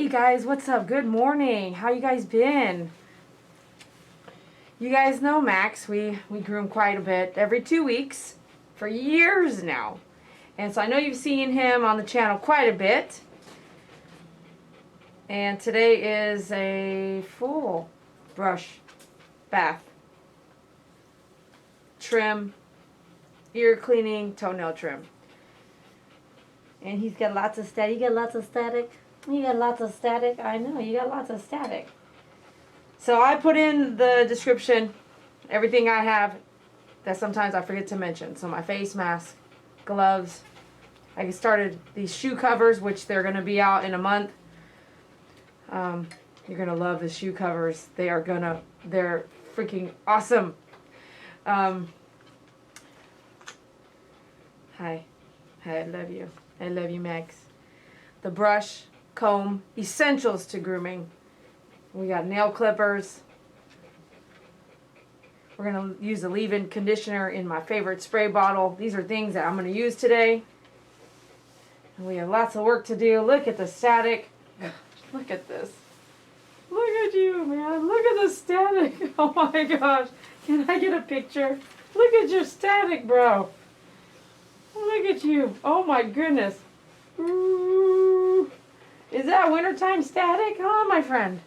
you guys, what's up? Good morning. How you guys been? You guys know Max. We groom quite a bit every 2 weeks for years now. And so I know you've seen him on the channel quite a bit. And today is a full brush, bath, trim, ear cleaning, toenail trim. And he's got lots of static. You got lots of static? You got lots of static? I know, you got lots of static. So I put in the description everything I have that sometimes I forget to mention. So my face mask, gloves. I started these shoe covers, which they're going to be out in a month. You're going to love the shoe covers. They're freaking awesome. Hi, I love you. I love you, Max. The brush, comb, essentials to grooming. We got nail clippers. We're going to use the leave-in conditioner in my favorite spray bottle. These are things that I'm going to use today. And we have lots of work to do. Look at the static. Look at this. Look at you, man. Look at the static. Oh my gosh. Can I get a picture? Look at your static, bro. Look at you. Oh my goodness. Ooh. Is that wintertime static? Huh, my friend?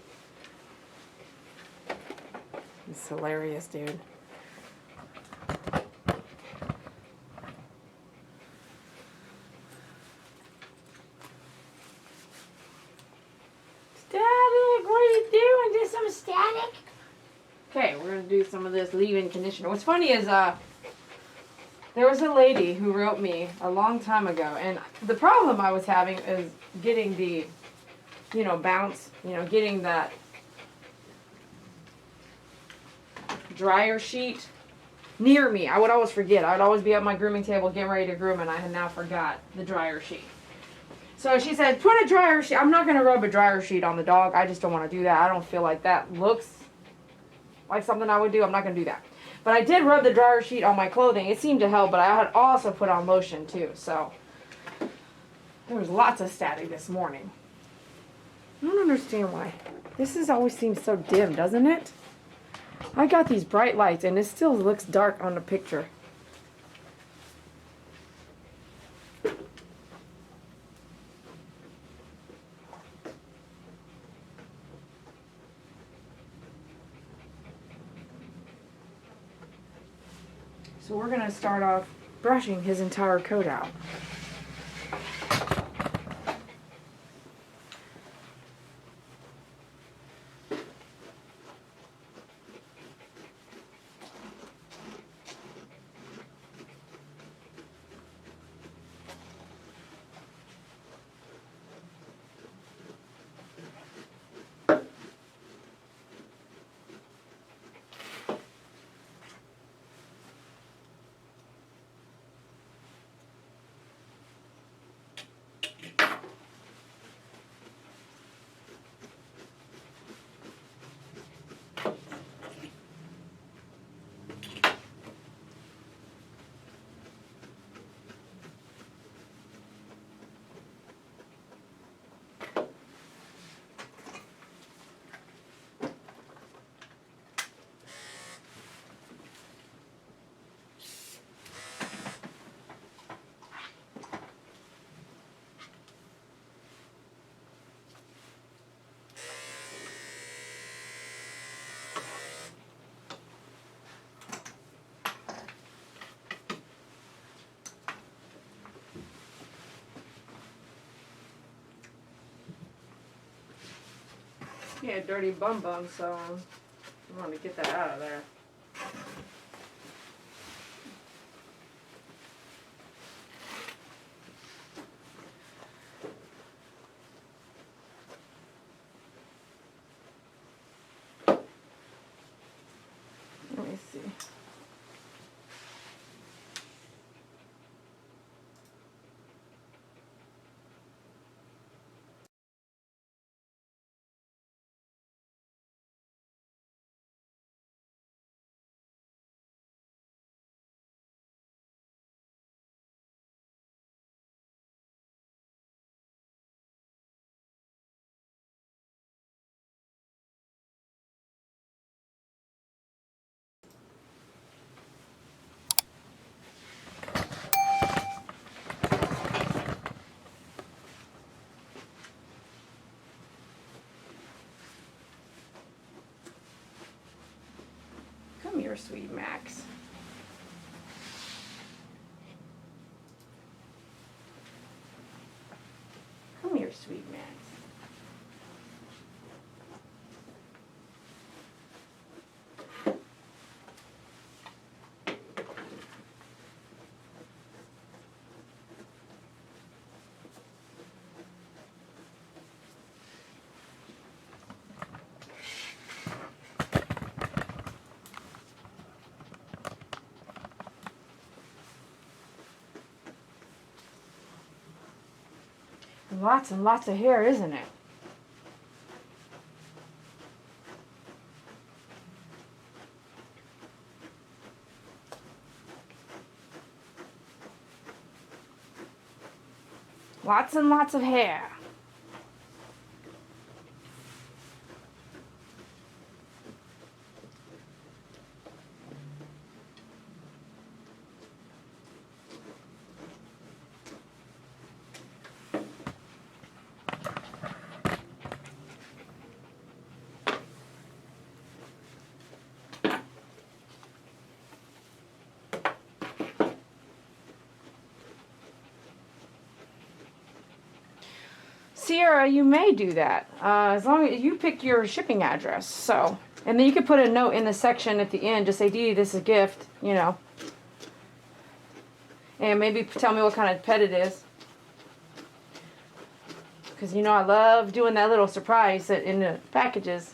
It's hilarious, dude. Static, what are you doing? Just some static? Okay, we're going to do some of this leave-in conditioner. What's funny is, there was a lady who wrote me a long time ago, and the problem I was having is getting the, bounce, getting that dryer sheet near me. I would always forget. I would always be at my grooming table getting ready to groom, and I had now forgot the dryer sheet. So she said, put a dryer sheet. I'm not going to rub a dryer sheet on the dog. I just don't want to do that. I don't feel like that looks like something I would do. I'm not going to do that. But I did rub the dryer sheet on my clothing. It seemed to help, but I had also put on lotion too. So there was lots of static this morning. I don't understand why. This always seems so dim, doesn't it? I got these bright lights and it still looks dark on the picture. So we're going to start off brushing his entire coat out. He had a dirty bum, so I want to get that out of there. Let me see. here, sweet Max. Come here, sweet Max. Lots and lots of hair, isn't it? Lots and lots of hair. Sierra, you may do that as long as you pick your shipping address. So, and then you could put a note in the section at the end, just say, Dee, this is a gift, you know. And maybe tell me what kind of pet it is. Because, you know, I love doing that little surprise in the packages.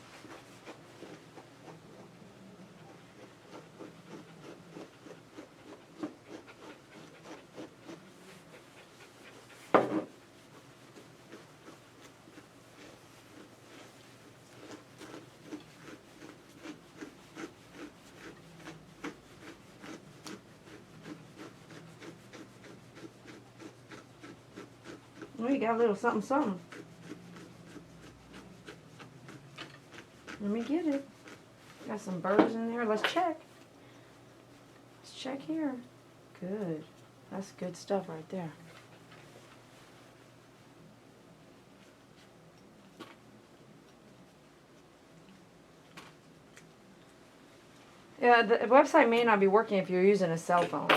Well, you got a little something, something. Let me get it. Got some burrs in there. Let's check. Let's check here. Good. That's good stuff right there. Yeah, the website may not be working if you're using a cell phone.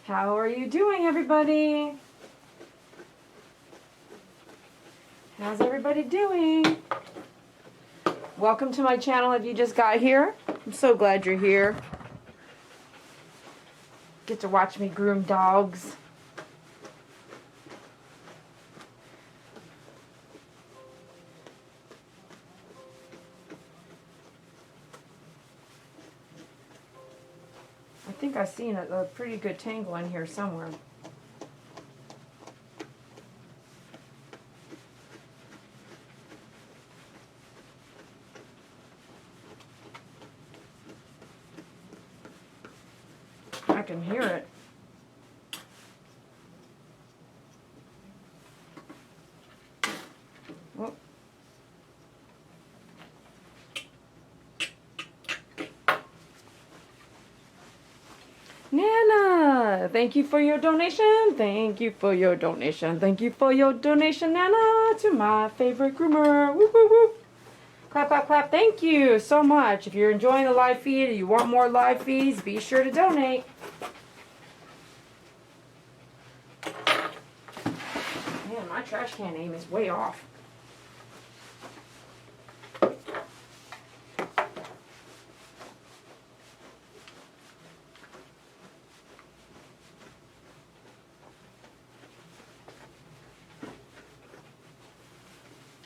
How are you doing, everybody? How's everybody doing? Welcome to my channel if you just got here. I'm so glad you're here. Get to watch me groom dogs. I think I've seen a pretty good tangle in here somewhere. I can hear it. Oh. Nana, thank you for your donation. Thank you for your donation. Thank you for your donation, Nana, to my favorite groomer. Woo, woo, woo. Clap, clap, clap. Thank you so much. If you're enjoying the live feed and you want more live feeds, be sure to donate. Man, my trash can aim is way off.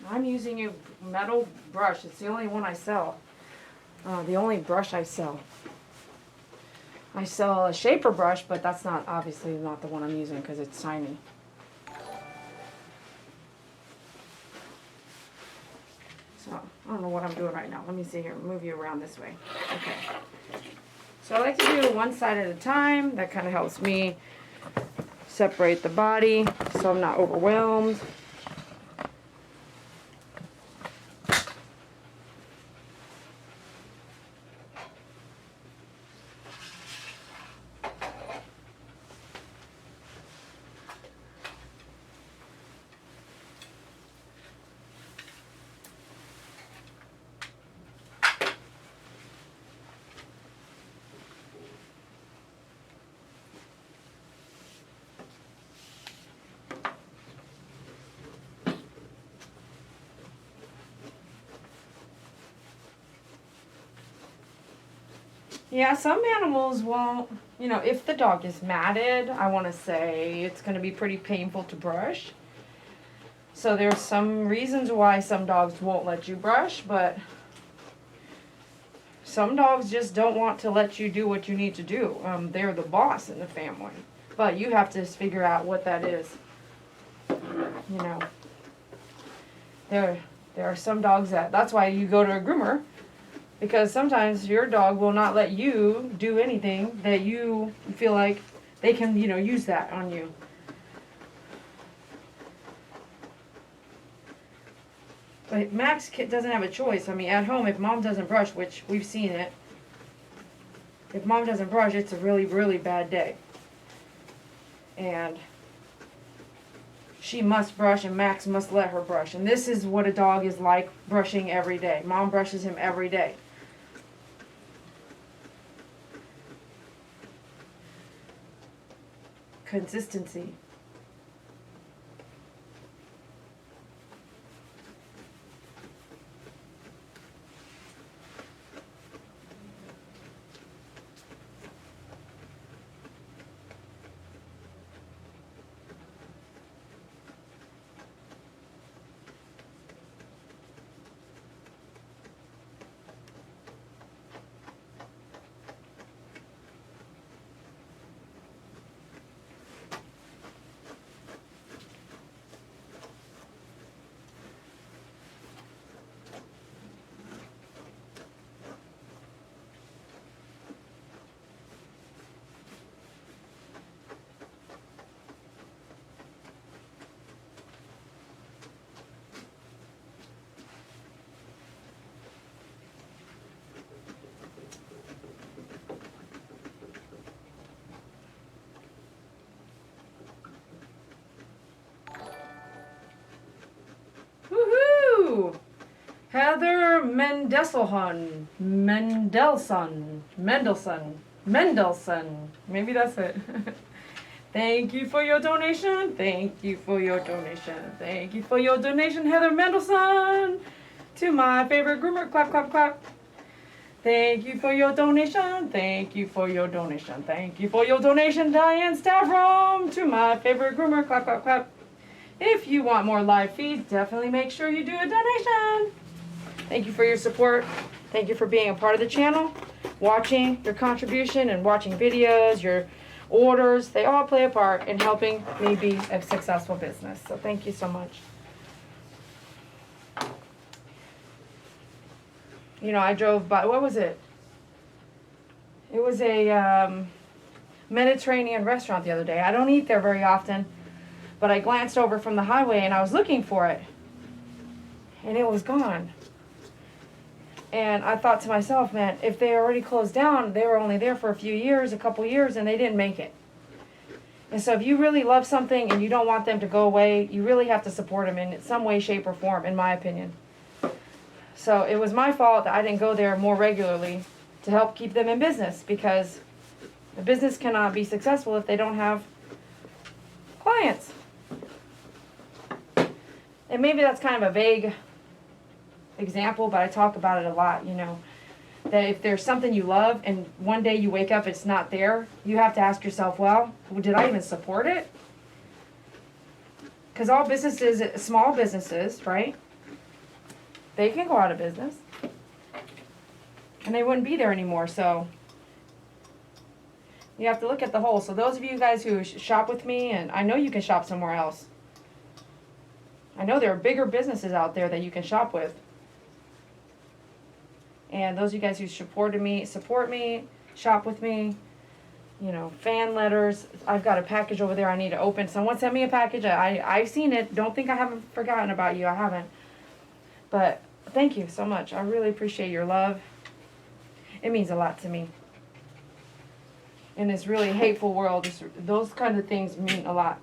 I'm using a metal brush. It's the only one I sell. The only brush I sell. I sell a shaper brush, but that's not obviously not the one I'm using because it's tiny. So I don't know what I'm doing right now. Let me see here. Move you around this way. Okay. So I like to do one side at a time. That kind of helps me separate the body so I'm not overwhelmed. Yeah, some animals won't, you know, if the dog is matted, I want to say it's going to be pretty painful to brush. So there's some reasons why some dogs won't let you brush, but some dogs just don't want to let you do what you need to do. They're the boss in the family. But you have to figure out what that is. You know, there are some dogs that's why you go to a groomer. Because sometimes your dog will not let you do anything that you feel like they can, you know, use that on you. But Max doesn't have a choice. I mean, at home, if mom doesn't brush, which we've seen it, if mom doesn't brush, it's a really, really bad day. And she must brush and Max must let her brush. And this is what a dog is like brushing every day. Mom brushes him every day. Consistency. Woohoo! Heather Mendelssohn. Mendelssohn. Maybe that's it. Thank you for your donation. Thank you for your donation. Thank you for your donation, Heather Mendelssohn. To my favorite groomer. Clap, clap, clap. Thank you for your donation. Thank you for your donation. Thank you for your donation, Diane Stavrom. To my favorite groomer. Clap, clap, clap. If you want more live feeds, definitely make sure you do a donation. Thank you for your support. Thank you for being a part of the channel, watching your contribution and watching videos, your orders. They all play a part in helping me be a successful business. So thank you so much. You know, I drove by, what was it? It was a Mediterranean restaurant the other day. I don't eat there very often, but I glanced over from the highway and I was looking for it. And it was gone. And I thought to myself, man, if they already closed down, they were only there for a few years, a couple years, and they didn't make it. And so if you really love something and you don't want them to go away, you really have to support them in some way, shape, or form, in my opinion. So it was my fault that I didn't go there more regularly to help keep them in business, because the business cannot be successful if they don't have clients. And maybe that's kind of a vague example, but I talk about it a lot, you know, that if there's something you love and one day you wake up it's not there, you have to ask yourself, well, did I even support it? Because all businesses, small businesses, right, they can go out of business and they wouldn't be there anymore. So you have to look at the whole. So those of you guys who shop with me, and I know you can shop somewhere else, I know there are bigger businesses out there that you can shop with. And those of you guys who support me, shop with me, you know, fan letters. I've got a package over there I need to open. Someone sent me a package. I've seen it. Don't think I haven't forgotten about you. I haven't. But thank you so much. I really appreciate your love. It means a lot to me. In this really hateful world, those kind of things mean a lot.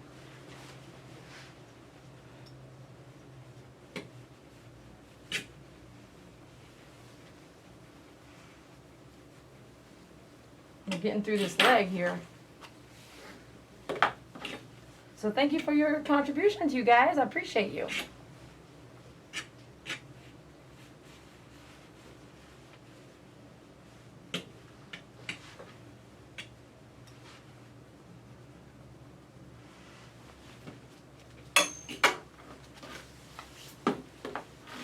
I'm getting through this leg here. So thank you for your contributions, you guys. I appreciate you.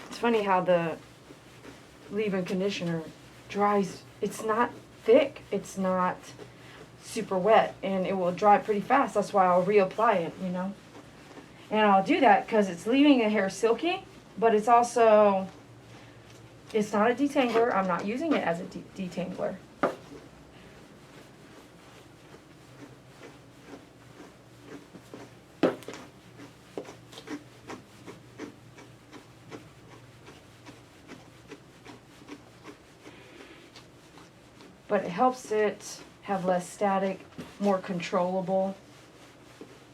It's funny how the leave-in conditioner dries. It's not thick. It's not super wet, and it will dry pretty fast. That's why I'll reapply it, you know. And I'll do that because it's leaving the hair silky, but it's also, it's not a detangler. I'm not using it as a detangler. But it helps it have less static, more controllable.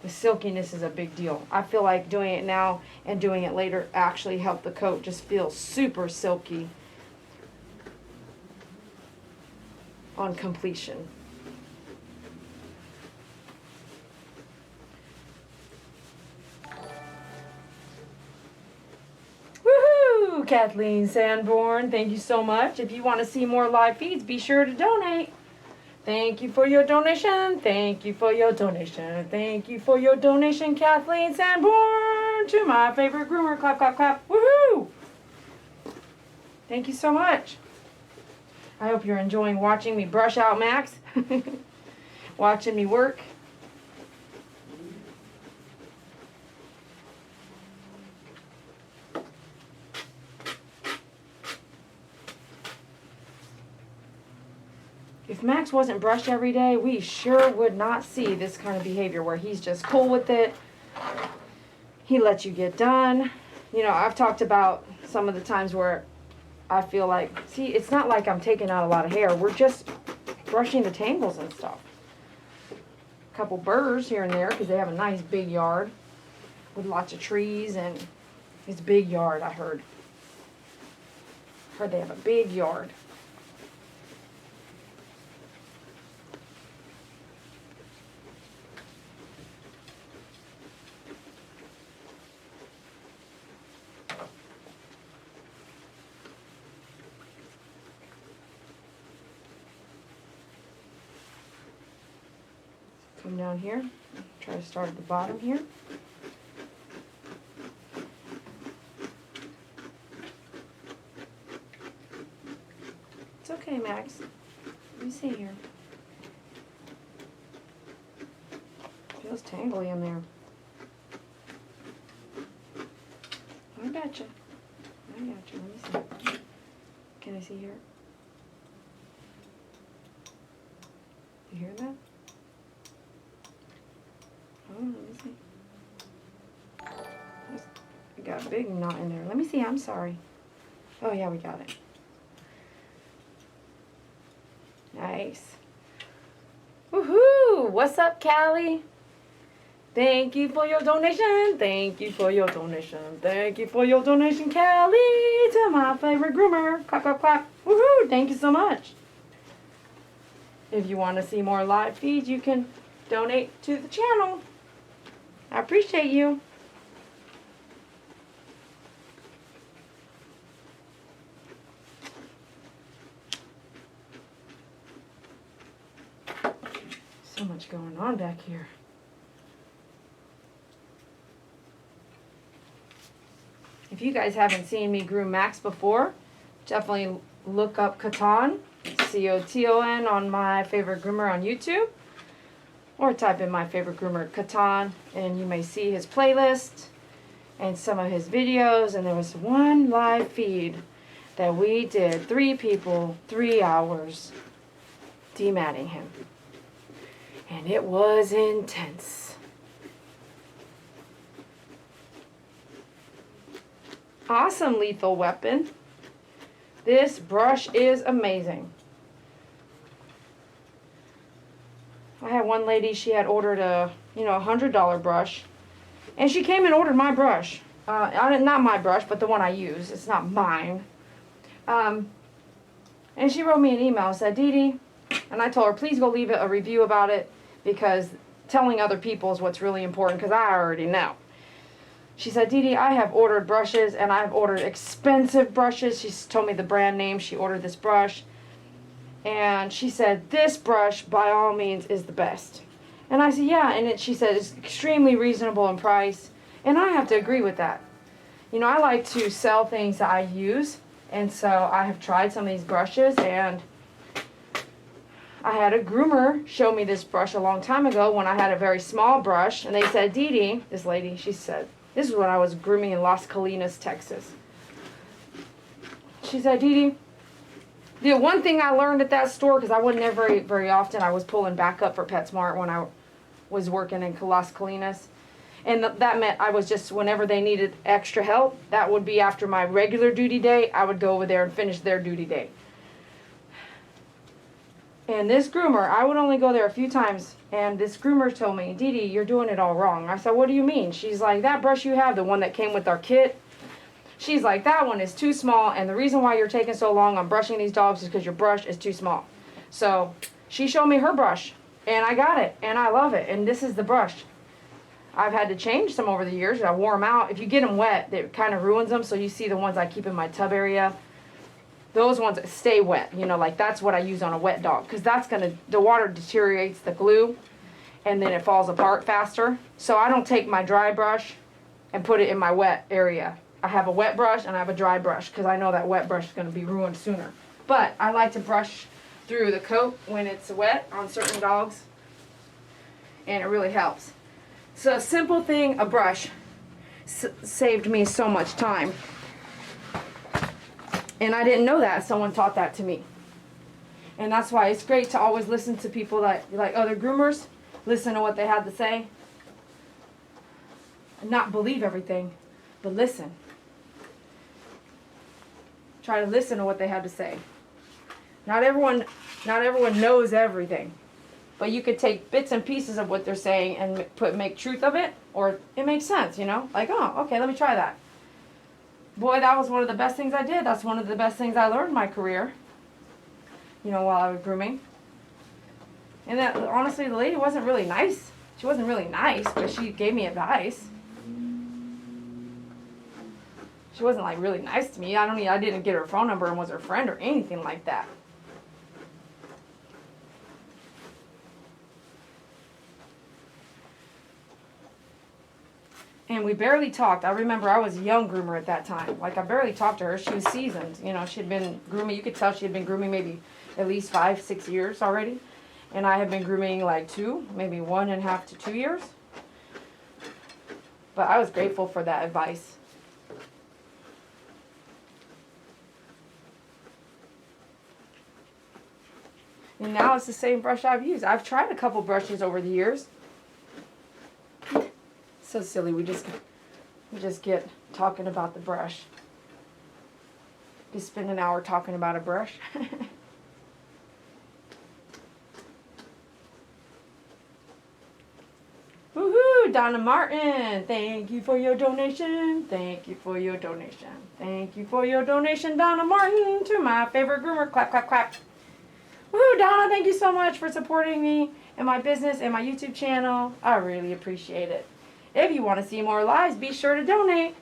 The silkiness is a big deal. I feel like doing it now and doing it later actually help the coat just feel super silky on completion. Woohoo! Kathleen Sanborn, thank you so much. If you want to see more live feeds, be sure to donate. Thank you for your donation. Thank you for your donation. Thank you for your donation, Kathleen Sanborn, to my favorite groomer. Clap, clap, clap. Woohoo! Thank you so much. I hope you're enjoying watching me brush out Max. Watching me work. If Max wasn't brushed every day, we sure would not see this kind of behavior where he's just cool with it. He lets you get done. You know, I've talked about some of the times where I feel like, see, it's not like I'm taking out a lot of hair. We're just brushing the tangles and stuff. A couple burrs here and there because they have a nice big yard with lots of trees, and it's a big yard, I heard. Heard they have a big yard. Come down here, try to start at the bottom here. It's okay, Max. Let me see here. Feels tangly in there. I gotcha. I gotcha. Let me see. Can I see here? You hear that? Oh, let me see. We got a big knot in there. Let me see. I'm sorry. Oh, yeah, we got it. Nice. Woohoo! What's up, Callie? Thank you for your donation. Thank you for your donation. Thank you for your donation, Callie, to my favorite groomer. Clap, clap, clap. Woohoo! Thank you so much. If you want to see more live feeds, you can donate to the channel. I appreciate you. So much going on back here. If you guys haven't seen me groom Max before, definitely look up Coton, C-O-T-O-N, on my favorite groomer on YouTube. Or type in my favorite groomer, Coton, and you may see his playlist and some of his videos. And there was one live feed that we did, 3 people, 3 hours, dematting him. And it was intense. Awesome Lethal Weapon. This brush is amazing. I had one lady, she had ordered a, $100 brush. And she came and ordered my brush. Not my brush, but the one I use. It's not mine. And she wrote me an email and said, Dee Dee, and I told her, please go leave a review about it, because telling other people is what's really important, because I already know. She said, Dee Dee, I have ordered brushes, and I've ordered expensive brushes. She told me the brand name. She ordered this brush. And she said, this brush, by all means, is the best. And I said, yeah. And she said, it's extremely reasonable in price. And I have to agree with that. I like to sell things that I use. And so I have tried some of these brushes. And I had a groomer show me this brush a long time ago when I had a very small brush. And they said, Dee Dee, this lady, she said, this is when I was grooming in Las Colinas, Texas. She said, Dee Dee, the one thing I learned at that store, because I wasn't there very often, I was pulling backup for PetSmart when I was working in Las Colinas. And that meant I was just, whenever they needed extra help, that would be after my regular duty day, I would go over there and finish their duty day. And this groomer, I would only go there a few times, and this groomer told me, Dee Dee, you're doing it all wrong. I said, what do you mean? She's like, that brush you have, the one that came with our kit, she's like, that one is too small, and the reason why you're taking so long on brushing these dogs is because your brush is too small. So she showed me her brush, and I got it, and I love it, and this is the brush. I've had to change some over the years. I wore them out. If you get them wet, it kind of ruins them, so you see the ones I keep in my tub area. Those ones stay wet, like that's what I use on a wet dog, because the water deteriorates the glue, and then it falls apart faster. So I don't take my dry brush and put it in my wet area. I have a wet brush and I have a dry brush, because I know that wet brush is going to be ruined sooner. But I like to brush through the coat when it's wet on certain dogs, and it really helps. So a simple thing, a brush, saved me so much time. And I didn't know that. Someone taught that to me. And that's why it's great to always listen to people like other groomers. Listen to what they had to say. Not believe everything, but listen. Try to listen to what they had to say. Not everyone knows everything. But you could take bits and pieces of what they're saying and make truth of it, or it makes sense, Like, oh, okay, let me try that. Boy, that was one of the best things I did. That's one of the best things I learned in my career, while I was grooming. And that, honestly, the lady wasn't really nice. She wasn't really nice, but she gave me advice. She wasn't, really nice to me. I didn't get her phone number and was her friend or anything like that. And we barely talked. I remember I was a young groomer at that time. I barely talked to her. She was seasoned. She had been grooming. You could tell she had been grooming maybe at least 5-6 years already. And I had been grooming maybe 1.5 to 2 years. But I was grateful for that advice. And now it's the same brush I've used. I've tried a couple brushes over the years. So silly, we just get talking about the brush. Just spend an hour talking about a brush. Woohoo, Donna Martin, thank you for your donation. Thank you for your donation. Thank you for your donation, Donna Martin, to my favorite groomer. Clap, clap, clap. Woohoo, Donna, thank you so much for supporting me and my business and my YouTube channel. I really appreciate it. If you want to see more lives, be sure to donate.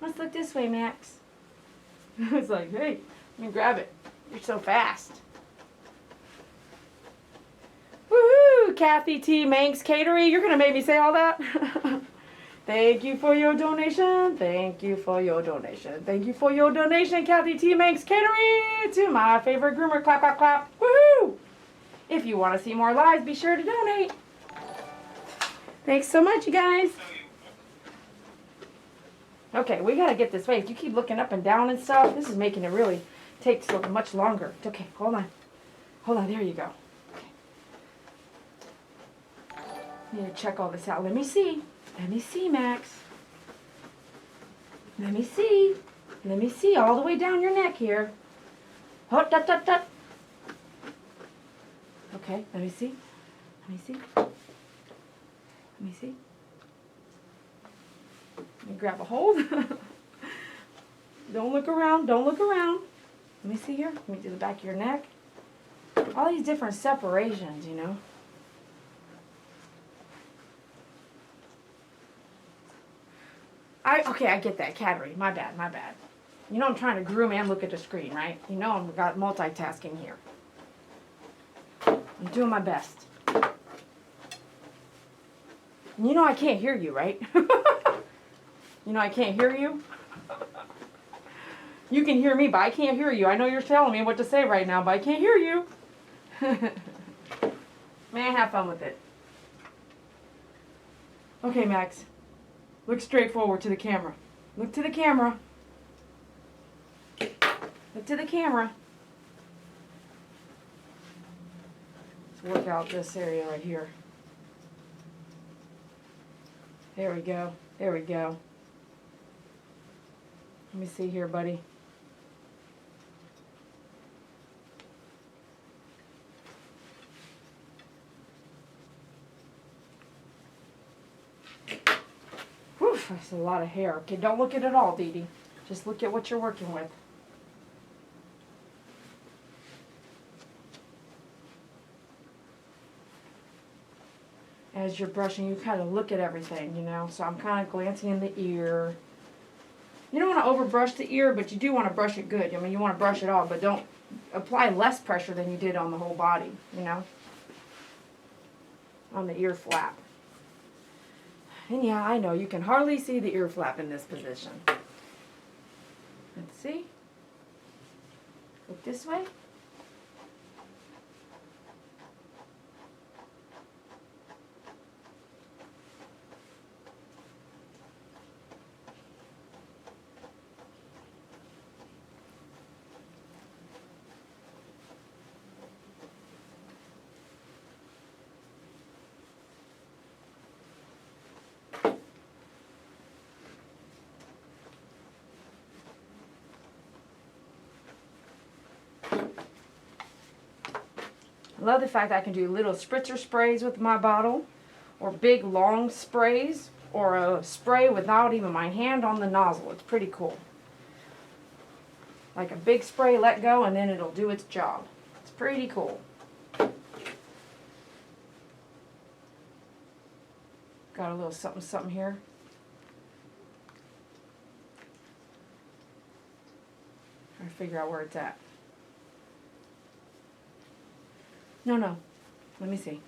Let's look this way, Max. It's like, hey, let me grab it. You're so fast. Woohoo! Kathy T. Manx Catering. You're going to make me say all that? Thank you for your donation. Thank you for your donation. Thank you for your donation, Kathy T. Manx Catering, to my favorite groomer. Clap, clap, clap. Woohoo! If you want to see more lives, be sure to donate. Thanks so much, you guys. Okay, we got to get this way. If you keep looking up and down and stuff, this is making it really Takes so much longer. It's okay. Hold on. Hold on. There you go. Okay. Need to check all this out. Let me see. Let me see, Max. Let me see. Let me see all the way down your neck here. Oh, dut, dut, dut. Okay, let me see. Let me see. Let me see. Let me grab a hold. Don't look around. Don't look around. Let me see here. Let me do the back of your neck. All these different separations, you know. Okay, I get that, cattery. My bad, my bad. You know I'm trying to groom and look at the screen, right? You know I've got multitasking here. I'm doing my best. You know I can't hear you, right? You know I can't hear you? You can hear me, but I can't hear you. I know you're telling me what to say right now, but I can't hear you. Man, have fun with it. Okay, Max. Look straight forward to the camera. Look to the camera. Look to the camera. Let's work out this area right here. There we go. There we go. Let me see here, buddy. Whew, that's a lot of hair. Okay, don't look at it all, Dee Dee. Just look at what you're working with. As you're brushing, you kind of look at everything, you know. So I'm kind of glancing in the ear. You don't want to overbrush the ear, but you do want to brush it good. I mean, you want to brush it all, but don't apply less pressure than you did on the whole body, you know, on the ear flap. And yeah, I know, you can hardly see the ear flap in this position. Let's see. Look this way. I love the fact that I can do little spritzer sprays with my bottle, or big long sprays, or a spray without even my hand on the nozzle. It's pretty cool. Like a big spray, let go, and then it'll do its job. It's pretty cool. Got a little something something here. Trying to figure out where it's at. No. Let me see.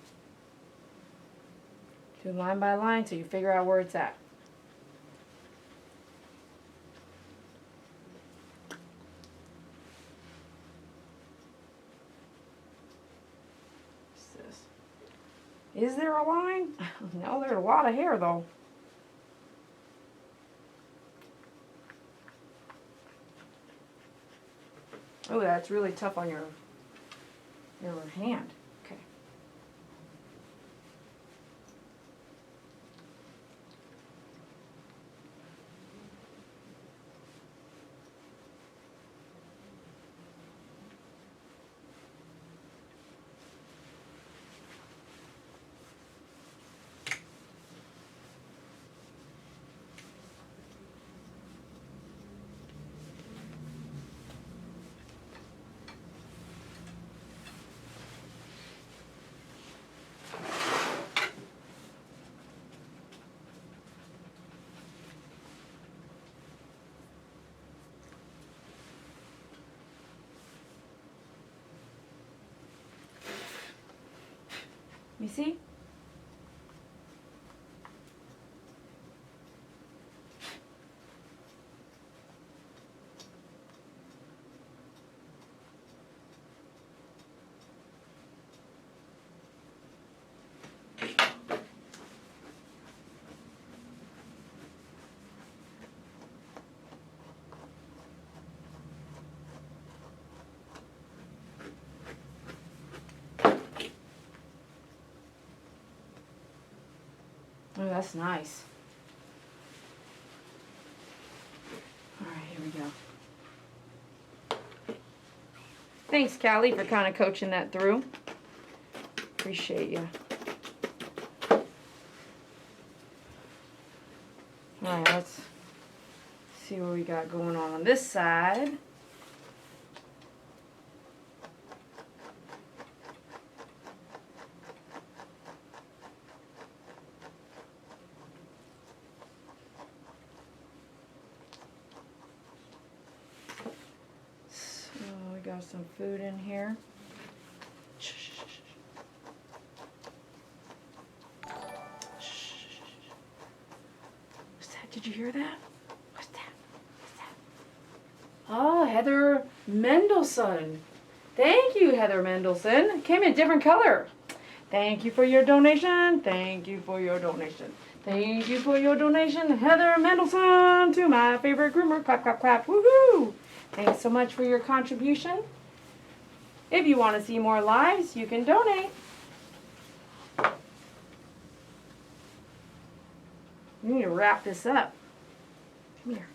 Do line by line so you figure out where it's at. What's this? Is there a line? No, there's a lot of hair though. Oh, that's really tough on your hand. Okay. You see? Oh, that's nice. All right, here we go. Thanks, Callie, for kind of coaching that through. Appreciate you. All right, let's see what we got going on this side. So we got some food in here. Did you hear that? What's that? What's that? Oh, Heather Mendelson. Thank you, Heather Mendelson. It came in a different color. Thank you for your donation. Thank you for your donation. Thank you for your donation, Heather Mendelson, to my favorite groomer. Clap, clap, clap. Woohoo! Thanks so much for your contribution. If you want to see more lives, you can donate. We need to wrap this up. Come here.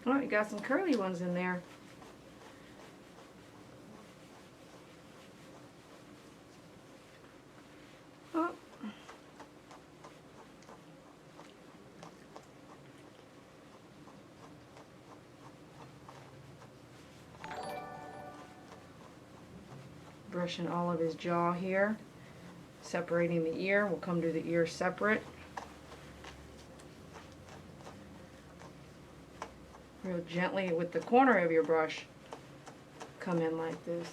Oh, you got some curly ones in there. Oh. Brushing all of his jaw here. Separating the ear. We'll come to the ear separate. Real gently with the corner of your brush, come in like this.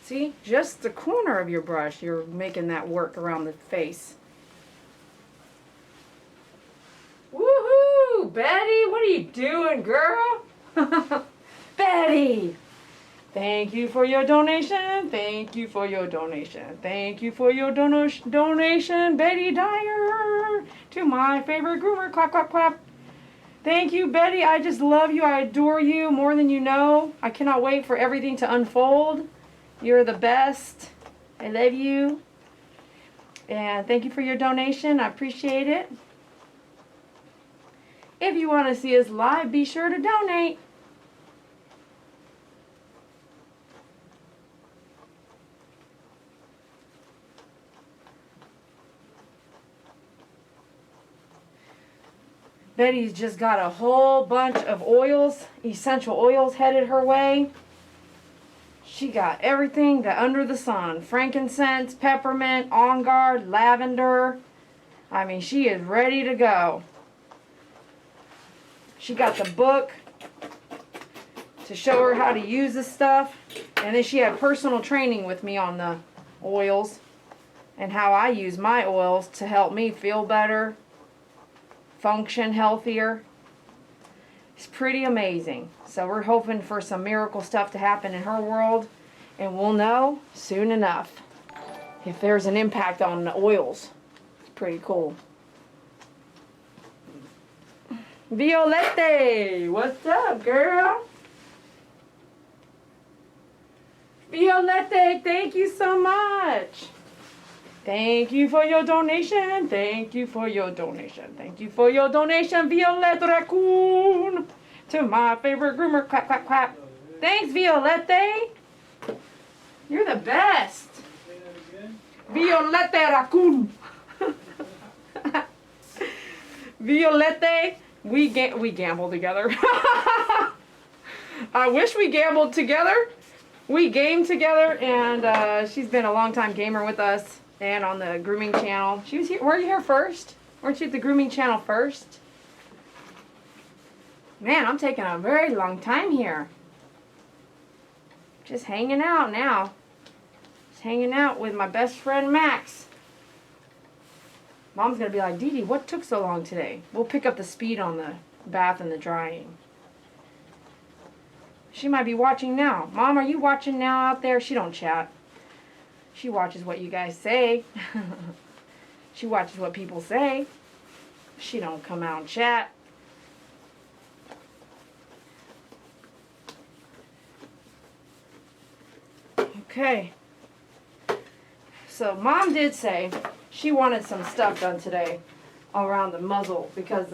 See, just the corner of your brush, you're making that work around the face. Woohoo! Betty, what are you doing, girl? Betty! Thank you for your donation. Thank you for your donation. Thank you for your donation, Betty Dyer, to my favorite groomer. Clap, clap, clap. Thank you, Betty. I just love you. I adore you more than you know. I cannot wait for everything to unfold. You're the best. I love you. And thank you for your donation. I appreciate it. If you want to see us live, be sure to donate. Betty's just got a whole bunch of oils, essential oils headed her way. She got everything that under the sun. Frankincense, peppermint, on guard, lavender. I mean, she is ready to go. She got the book to show her how to use this stuff. And then she had personal training with me on the oils and how I use my oils to help me feel better, function healthier. It's pretty amazing. So we're hoping for some miracle stuff to happen in her world, and we'll know soon enough if there's an impact on the oils. It's pretty cool. Violette, what's up, girl? Violette, thank you so much. Thank you for your donation. Thank you for your donation. Thank you for your donation, Violette Raccoon. To my favorite groomer. Clap, clap, clap. Thanks, Violette. You're the best. Violette Raccoon. Violette, we gamble together. I wish we gambled together. We game together, and she's been a long time gamer with us and on the grooming channel. She was here. Were you here first? Weren't you at the grooming channel first? Man, I'm taking a very long time here. Just hanging out now. Just hanging out with my best friend Max. Mom's going to be like, Dee Dee, what took so long today? We'll pick up the speed on the bath and the drying. She might be watching now. Mom, are you watching now out there? She don't chat. She watches what you guys say. She watches what people say. She don't come out and chat. Okay. So Mom did say she wanted some stuff done today around the muzzle because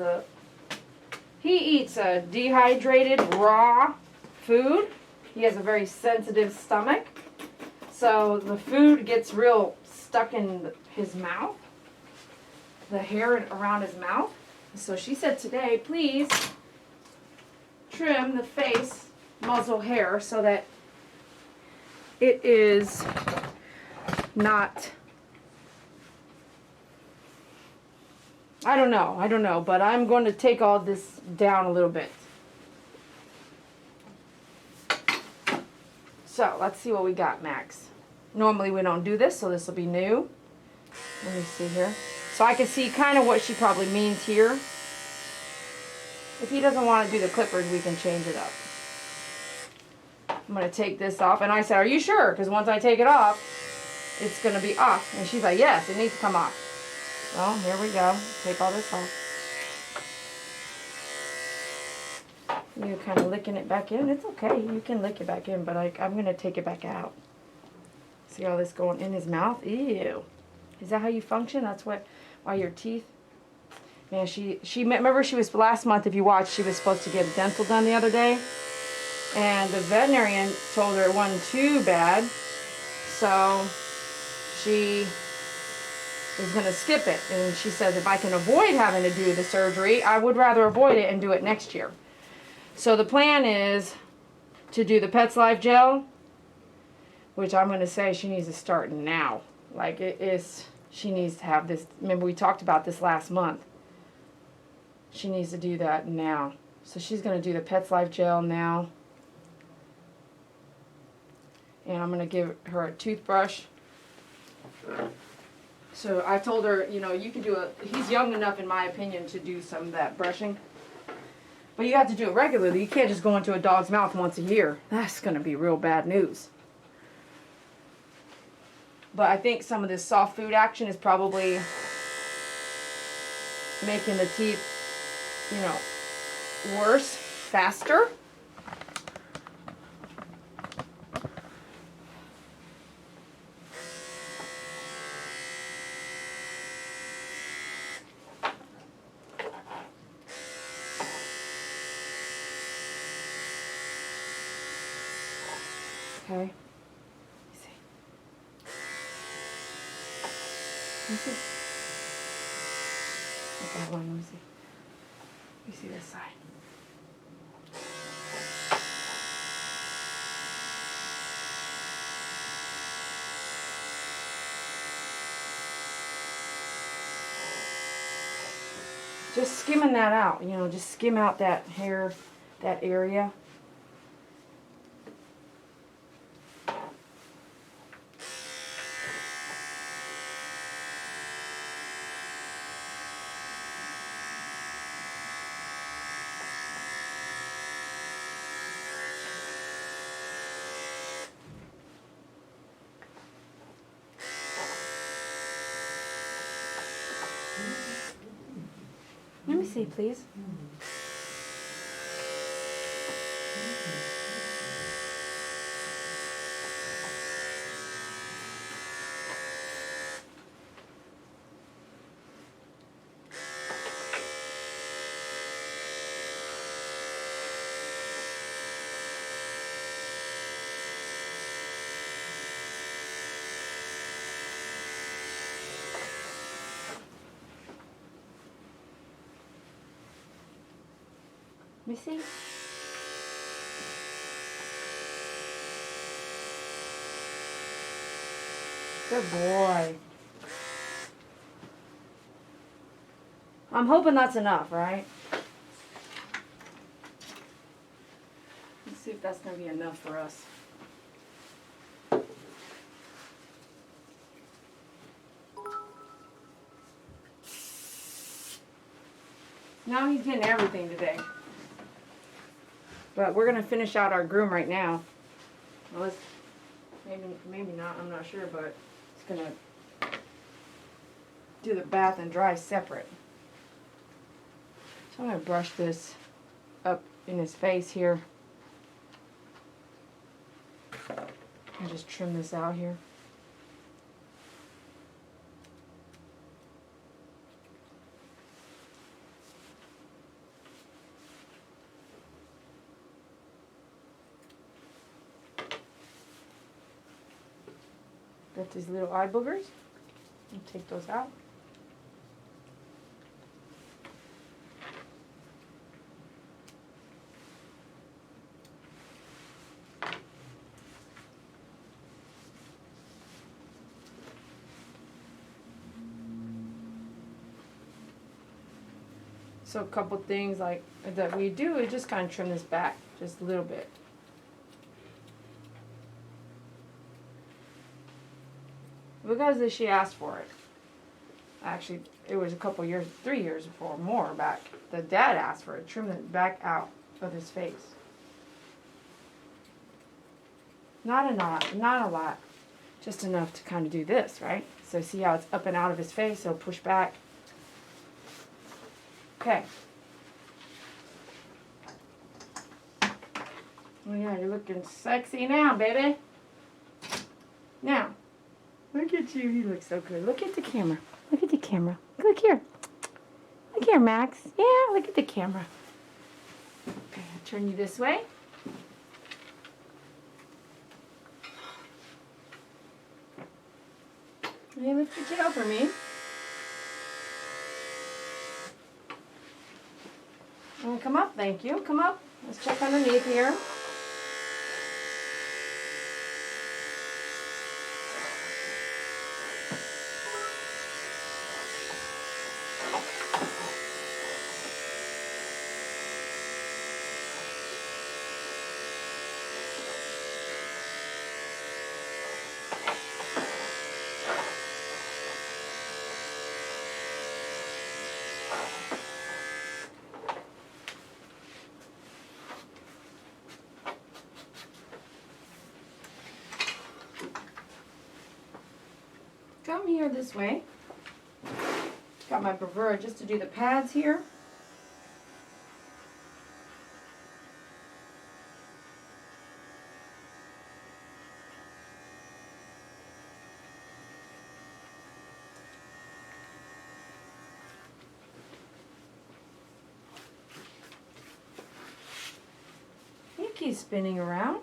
he eats a dehydrated raw food. He has a very sensitive stomach. So the food gets real stuck in his mouth. The hair around his mouth. So she said today, please trim the face muzzle hair so that it is not, I don't know, but I'm going to take all this down a little bit. So let's see what we got, Max. Normally we don't do this, so this will be new. Let me see here. So I can see kind of what she probably means here. If he doesn't want to do the clippers, we can change it up. I'm going to take this off. And I said, are you sure? Because once I take it off, it's going to be off. And she's like, yes, it needs to come off. Well, here we go. Take all this off. You're kind of licking it back in. It's okay. You can lick it back in, but I'm going to take it back out. See all this going in his mouth? Ew. Is that how you function? That's why your teeth... Man, she remember she was, last month, if you watched, she was supposed to get dental done the other day. And the veterinarian told her it wasn't too bad. So she is going to skip it. And she says if I can avoid having to do the surgery, I would rather avoid it and do it next year. So the plan is to do the Pets Life gel, which I'm going to say she needs to start now. Like she needs to have this. Remember we talked about this last month. She needs to do that now. So she's going to do the Pets Life gel now. And I'm going to give her a toothbrush. So I told her, you know, you can do he's young enough, in my opinion, to do some of that brushing. But you have to do it regularly. You can't just go into a dog's mouth once a year. That's going to be real bad news. But I think some of this soft food action is probably making the teeth, you know, worse, faster. Okay. Let me see. Let me see. Okay, hold on, let me see. Let me see this side. Just skimming that out, you know, just skim out that hair, that area. Let me see, please. me see. Good boy. I'm hoping that's enough, right? Let's see if that's going to be enough for us. Now he's getting everything today. But we're going to finish out our groom right now. Well, let's, maybe not, I'm not sure, but it's going to do the bath and dry separate. So I'm going to brush this up in his face here. And just trim this out here. Got these little eye boogers. I'll take those out. So a couple things like that we do is just kind of trim this back just a little bit. Because she asked for it. Actually, it was a couple years, 3 years before, more back. The dad asked for it, trim it back out of his face. Not a lot. Just enough to kind of do this, right? So see how it's up and out of his face, so push back. Okay. Oh yeah, you're looking sexy now, baby. Now, look at you. He looks so good. Look at the camera. Look at the camera. Look here. Look here, Max. Yeah, look at the camera. Okay, I'll turn you this way. Hey, lift your tail for me. Come up, thank you. Come up. Let's check underneath here. Come here this way. Got my bravura just to do the pads here. You keep spinning around.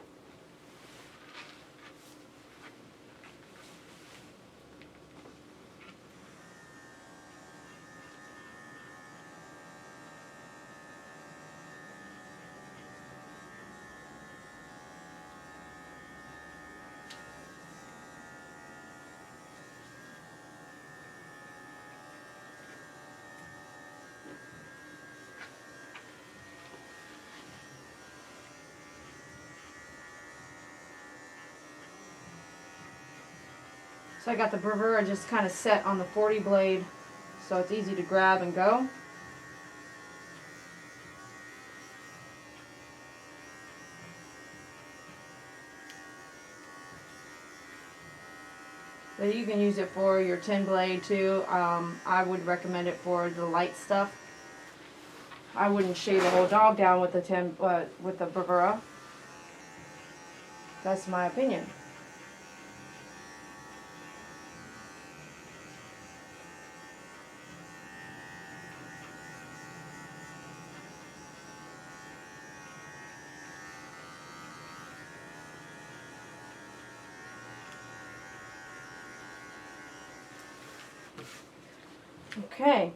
So I got the bravura just kind of set on the 40 blade so it's easy to grab and go. But you can use it for your 10 blade too. I would recommend it for the light stuff. I wouldn't shave the whole dog down with the with the bravura. That's my opinion. Okay,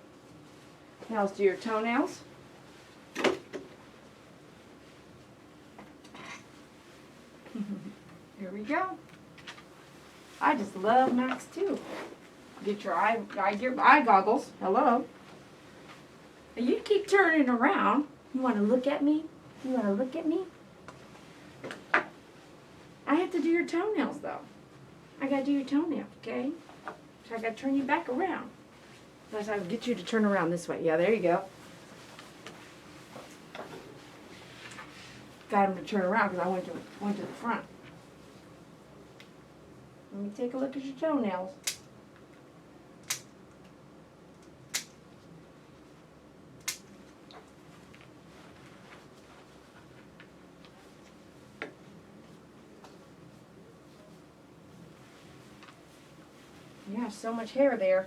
now let's do your toenails. There we go. I just love Max too. Get your eye goggles. Hello. And you keep turning around. You want to look at me? You want to look at me? I have to do your toenails though. I gotta do your toenails, okay? So I gotta turn you back around. Unless I get you to turn around this way. Yeah, there you go. Got him to turn around because I went to the front. Let me take a look at your toenails. Yeah, so much hair there.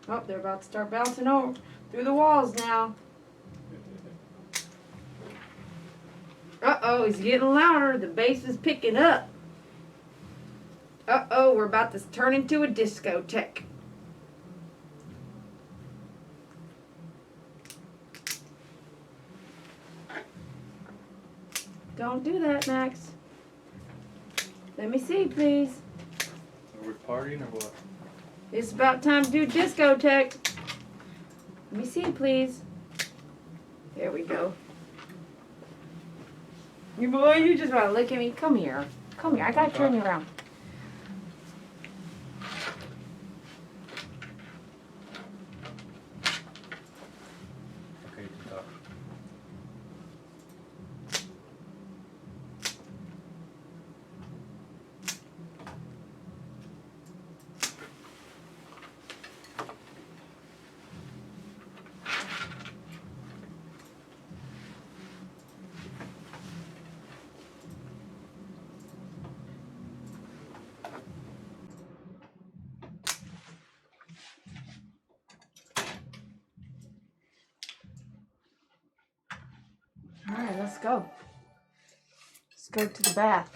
Oh, they're about to start bouncing over through the walls now. Uh-oh, he's getting louder. The bass is picking up. Uh-oh, we're about to turn into a discotheque. Don't do that, Max. Let me see, please. Are we partying or what? It's about time to do discotheque. Let me see, please. There we go. You boy, you just want to look at me. Come here. Come here. I gotta turn you around. Okay, talk. All right, let's go. Let's go to the bath.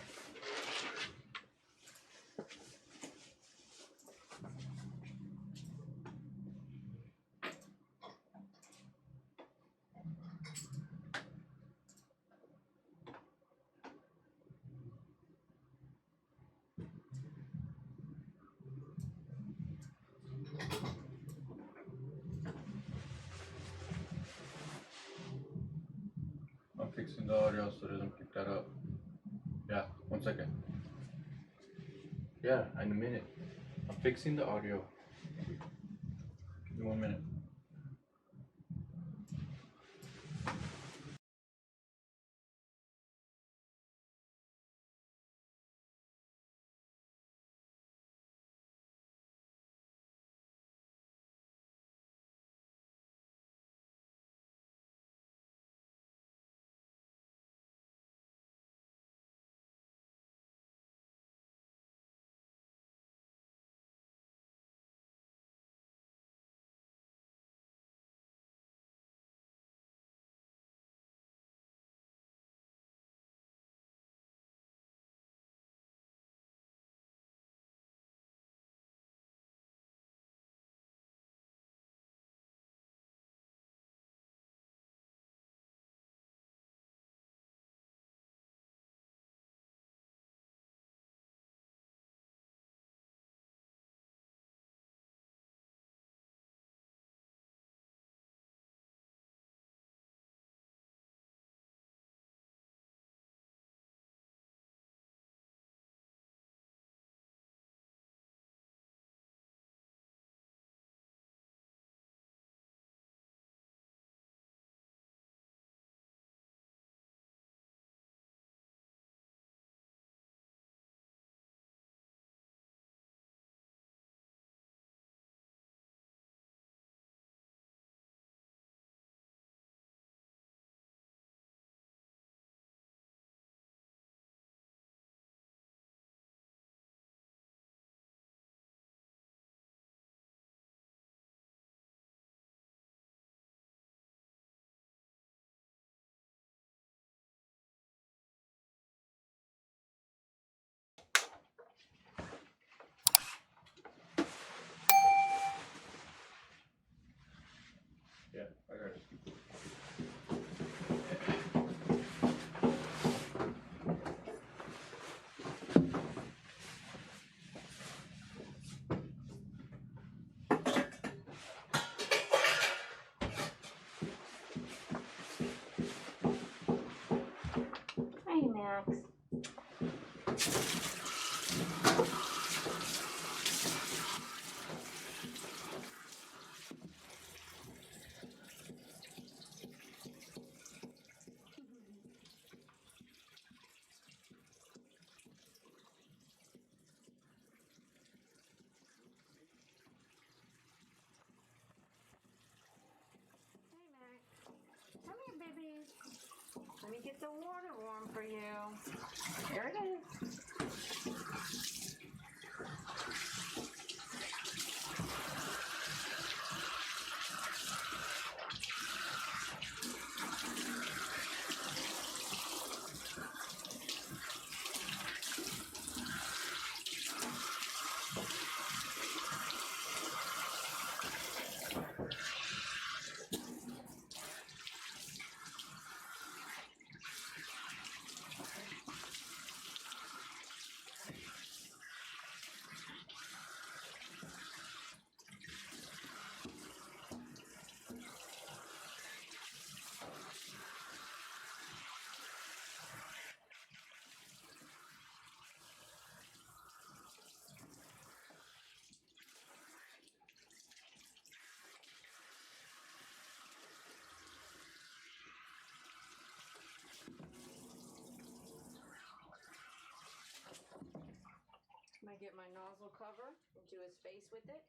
I'm fixing the audio so it doesn't pick that up. Yeah, 1 second. Yeah, in a minute. I'm fixing the audio. Give me 1 minute. works. Come here, babies. Let me get the water warm for you. There it is. I get my nozzle cover into his face with it.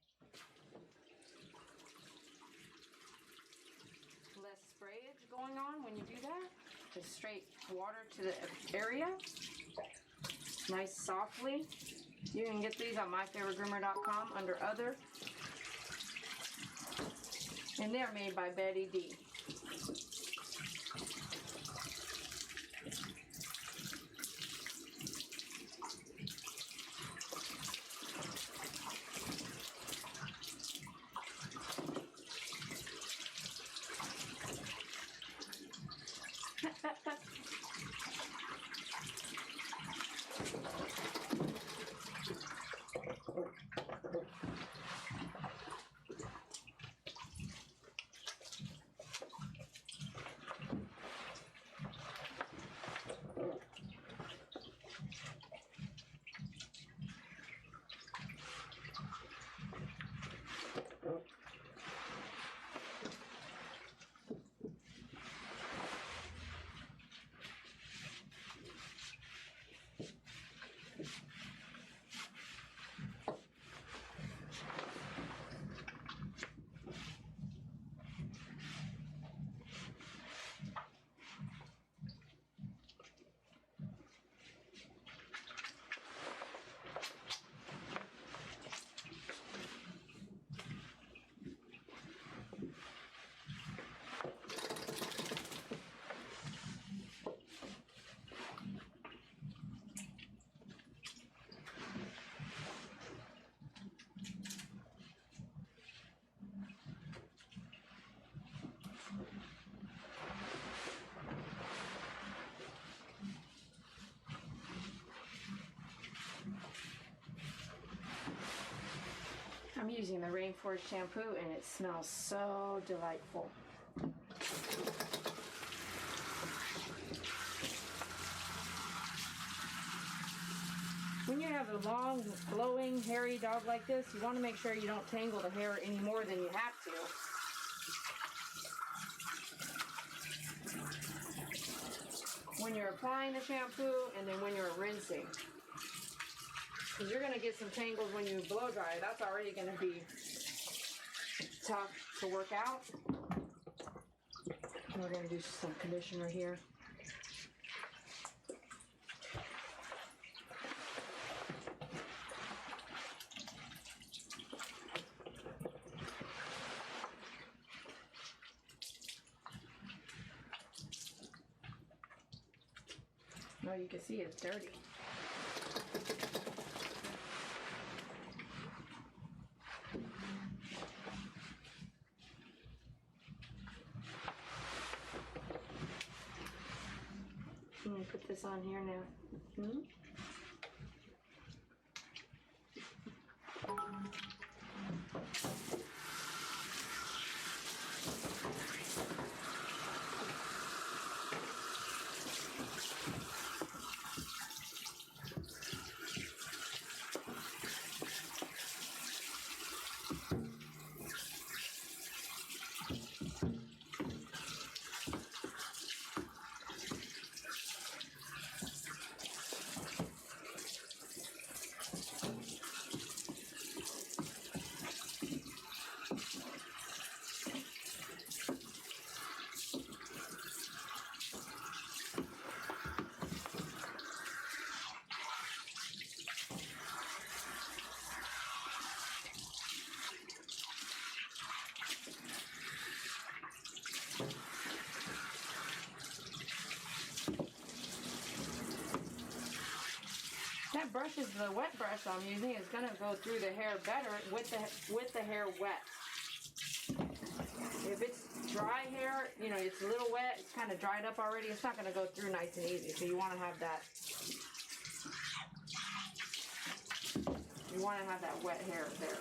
Less sprayage going on when you do that. Just straight water to the area. Nice softly. You can get these on myfavoritegroomer.com under other. And they're made by Betty D. I'm using the Rainforest shampoo and it smells so delightful. When you have a long, flowing, hairy dog like this, you want to make sure you don't tangle the hair any more than you have to. When you're applying the shampoo and then when you're rinsing. Because you're going to get some tangles when you blow dry. That's already going to be tough to work out. And we're going to do some conditioner here. Oh, you can see it's dirty. I'm going to put this on here now. brush is the wet brush I'm using. It's gonna go through the hair better with the hair wet. If it's dry hair, you know, it's a little wet, it's kind of dried up already, it's not gonna go through nice and easy. So you wanna have that, wet hair there.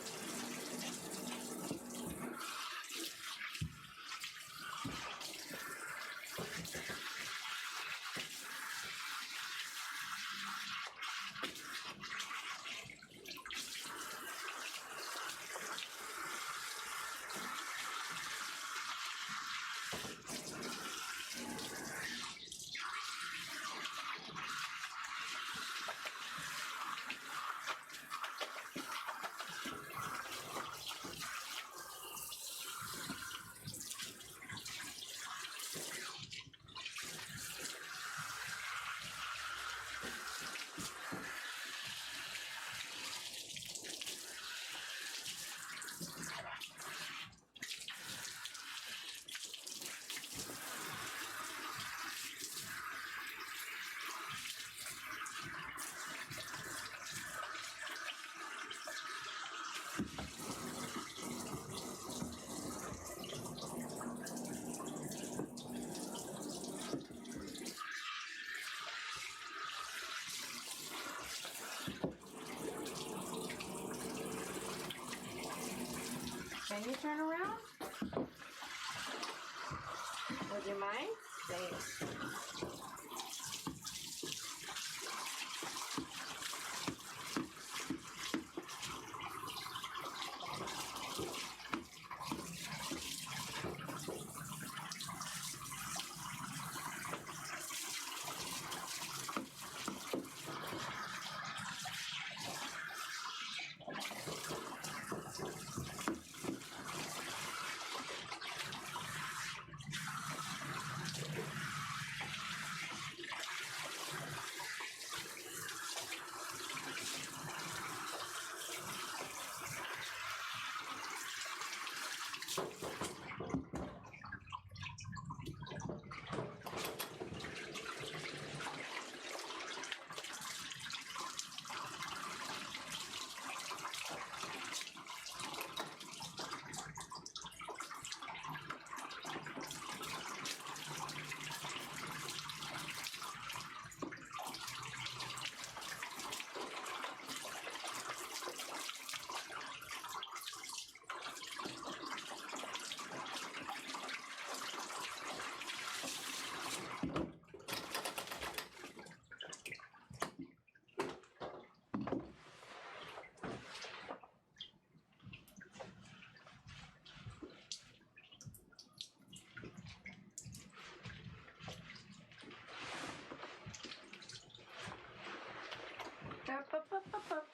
Can you turn around? Would you mind? Thanks. Up.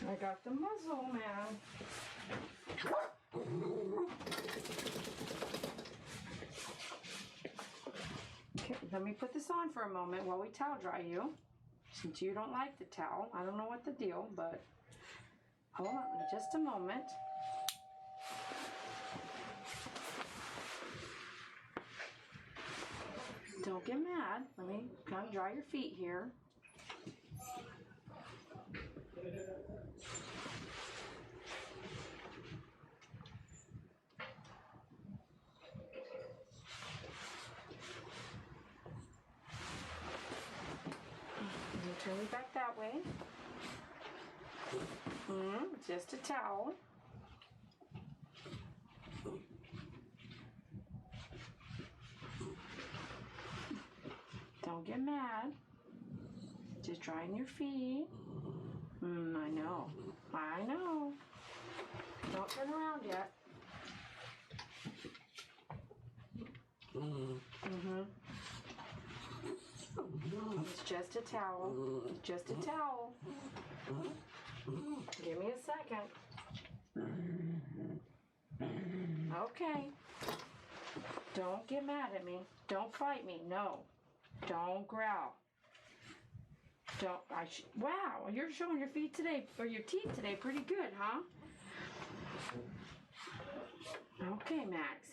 I got the muzzle man. Okay, let me put this on for a moment while we towel dry you. Since you don't like the towel, I don't know what the deal, but hold on just a moment. Don't get mad. Let me kind of dry your feet here. Turn it back that way. Just a towel. Don't get mad. Just drying your feet. I know. I know. Don't turn around yet. Mm-hmm. It's just a towel. It's just a towel. Give me a second. Okay. Don't get mad at me. Don't fight me. No. Don't growl. Don't. Wow, you're showing your feet today, or your teeth today pretty good, huh? Okay, Max.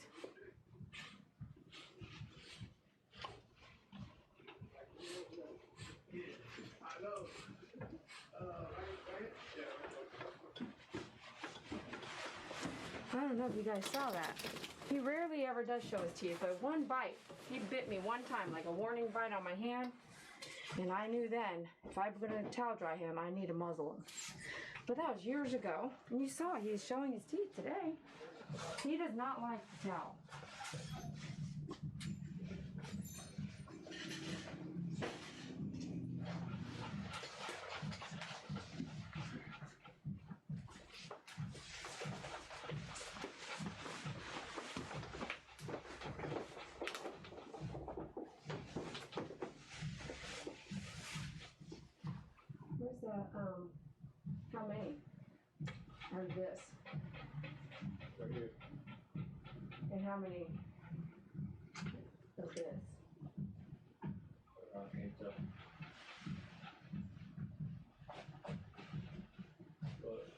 I don't know if you guys saw that. He rarely ever does show his teeth, but one bite, he bit me one time, like a warning bite on my hand. And I knew then, if I'm going to towel dry him, I need to muzzle him. But that was years ago. And you saw he's showing his teeth today. He does not like the towel. Where's the, how many? Or this? Right here. And how many of this? I can't tell. But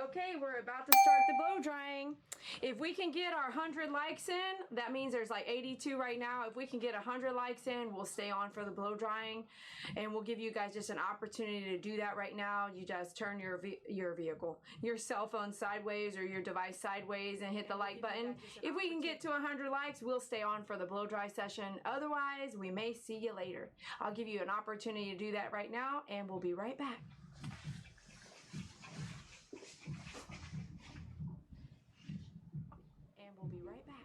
Okay, we're about to start the blow drying. If we can get our 100 likes in, that means there's like 82 right now. If we can get 100 likes in, we'll stay on for the blow drying, and we'll give you guys just an opportunity to do that right now. You just turn your vehicle, your cell phone sideways or your device sideways and hit the like button. If we can get to 100 likes, we'll stay on for the blow dry session. Otherwise, we may see you later. I'll give you an opportunity to do that right now, and we'll be right back. And we'll be right back.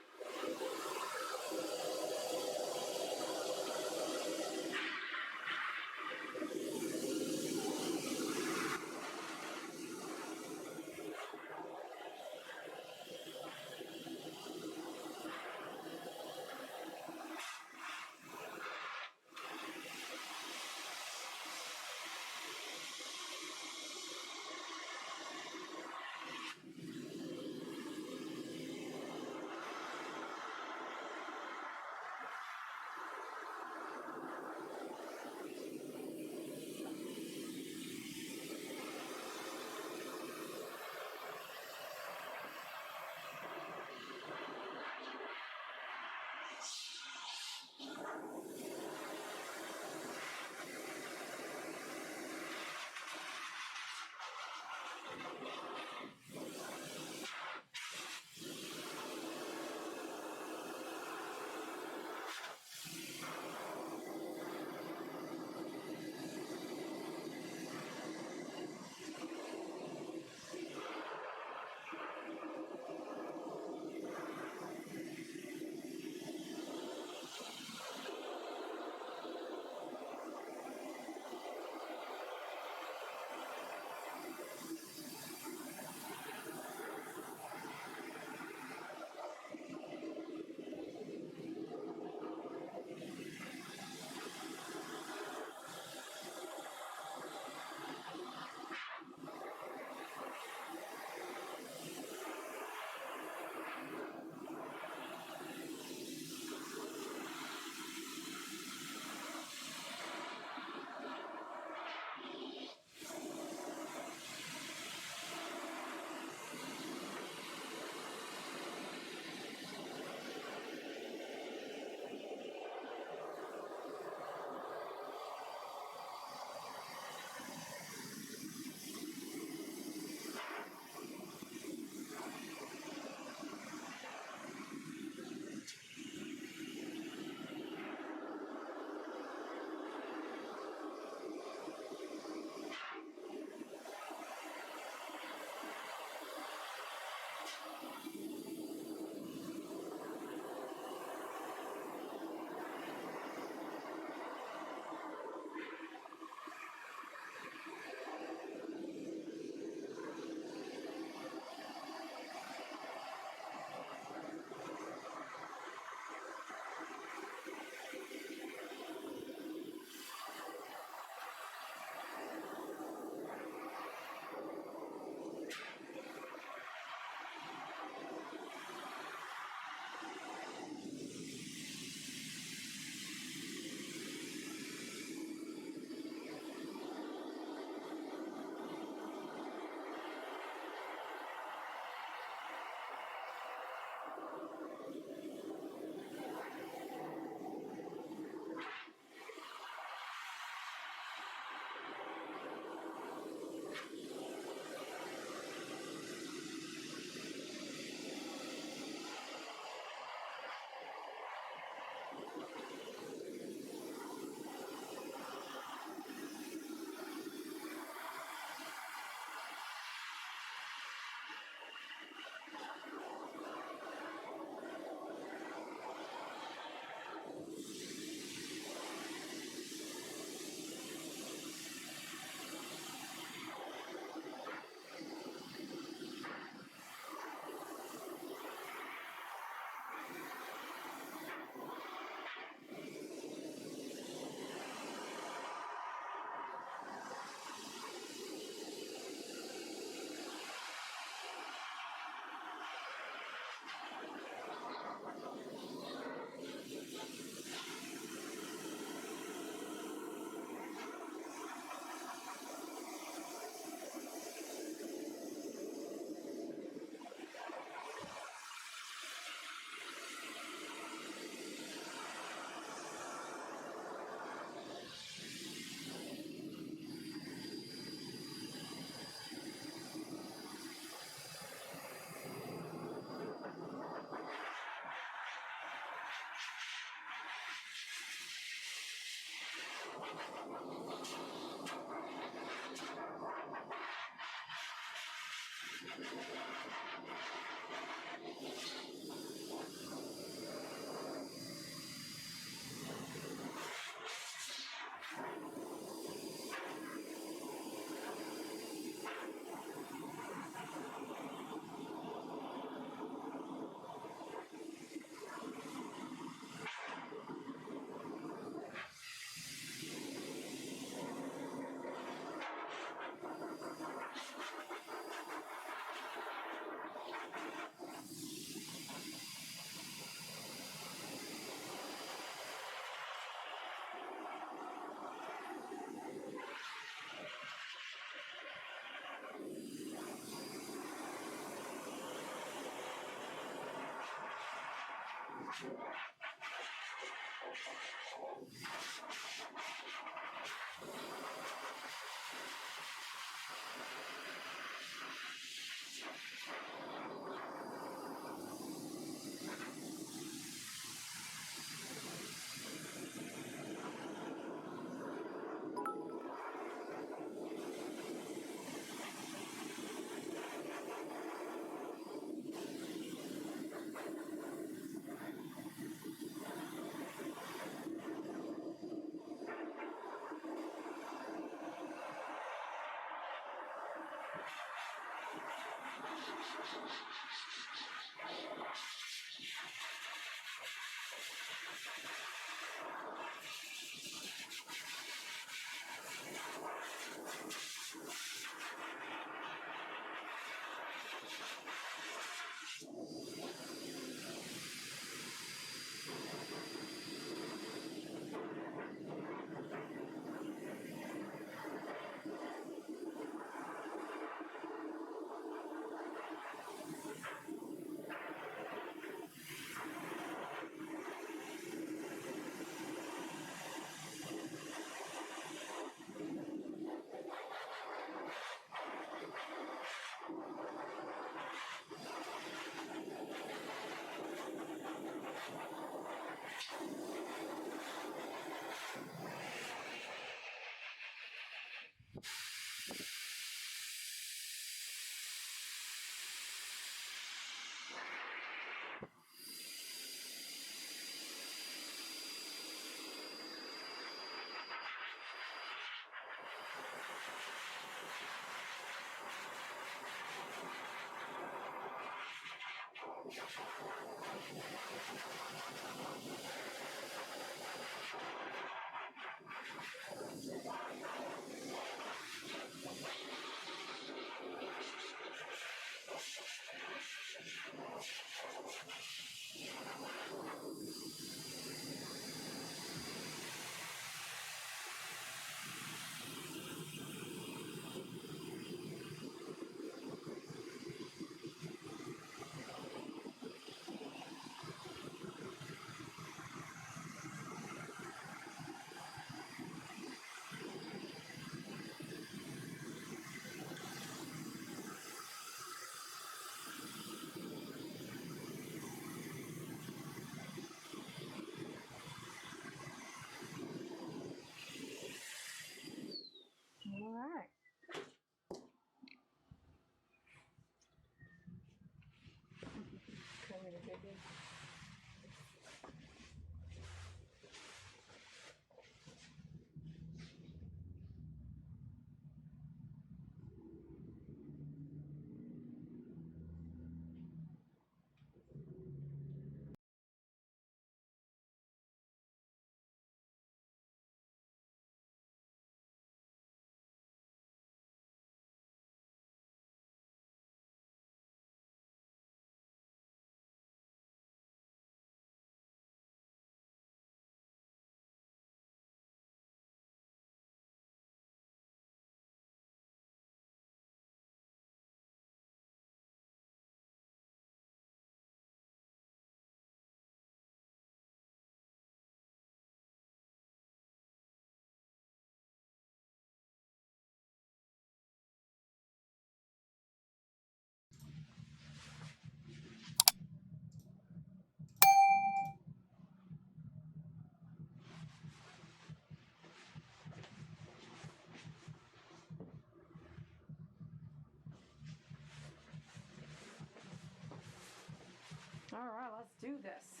All right, let's do this.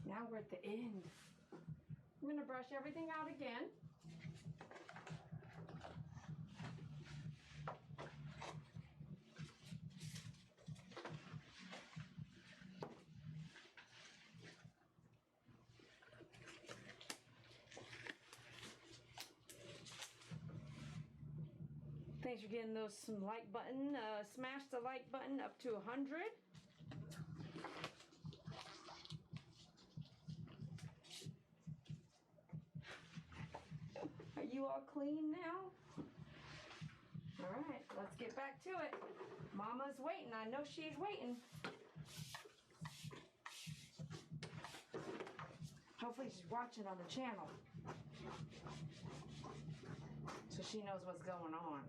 Now we're at the end. I'm gonna brush everything out again. Thanks for getting those some like button. Smash the like button up to 100. Are you all clean now? All right, let's get back to it. Mama's waiting. I know she's waiting. Hopefully she's watching on the channel, so she knows what's going on.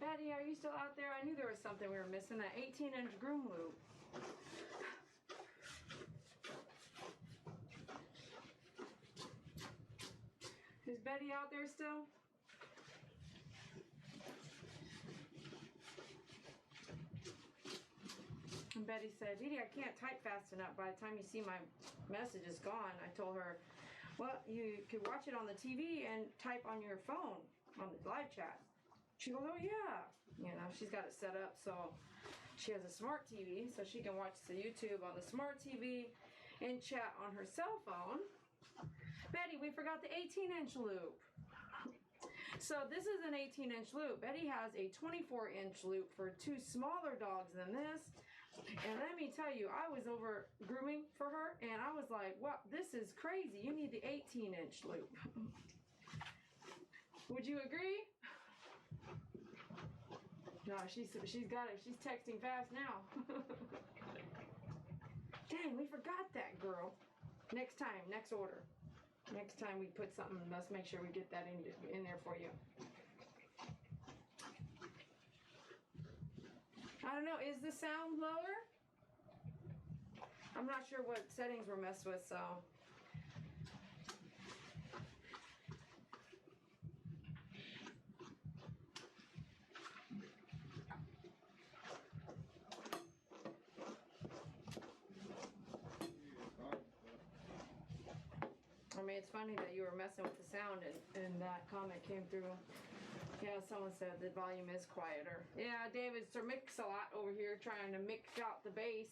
Betty, are you still out there? I knew there was something we were missing, that 18-inch groom loop. Is Betty out there still? And Betty said, Dee Dee, I can't type fast enough. By the time you see my message is gone. I told her, well, you could watch it on the TV and type on your phone on the live chat. She goes, oh yeah. You know, she's got it set up so she has a smart TV so she can watch the YouTube on the smart TV and chat on her cell phone. Betty, we forgot the 18-inch loop. So this is an 18-inch loop. Betty has a 24-inch loop for two smaller dogs than this. And let me tell you, I was over grooming for her and I was like, wow, this is crazy. You need the 18-inch loop. Would you agree? No, she's got it. She's texting fast now. Dang, we forgot that, girl. Next time, next order. Next time we put something, let's make sure we get that in there for you. I don't know, is the sound lower? I'm not sure what settings were messed with, so. it's funny that you were messing with the sound and that comment came through. Yeah, someone said the volume is quieter. Yeah, David's Sir Mix-a-Lot over here trying to mix out the bass.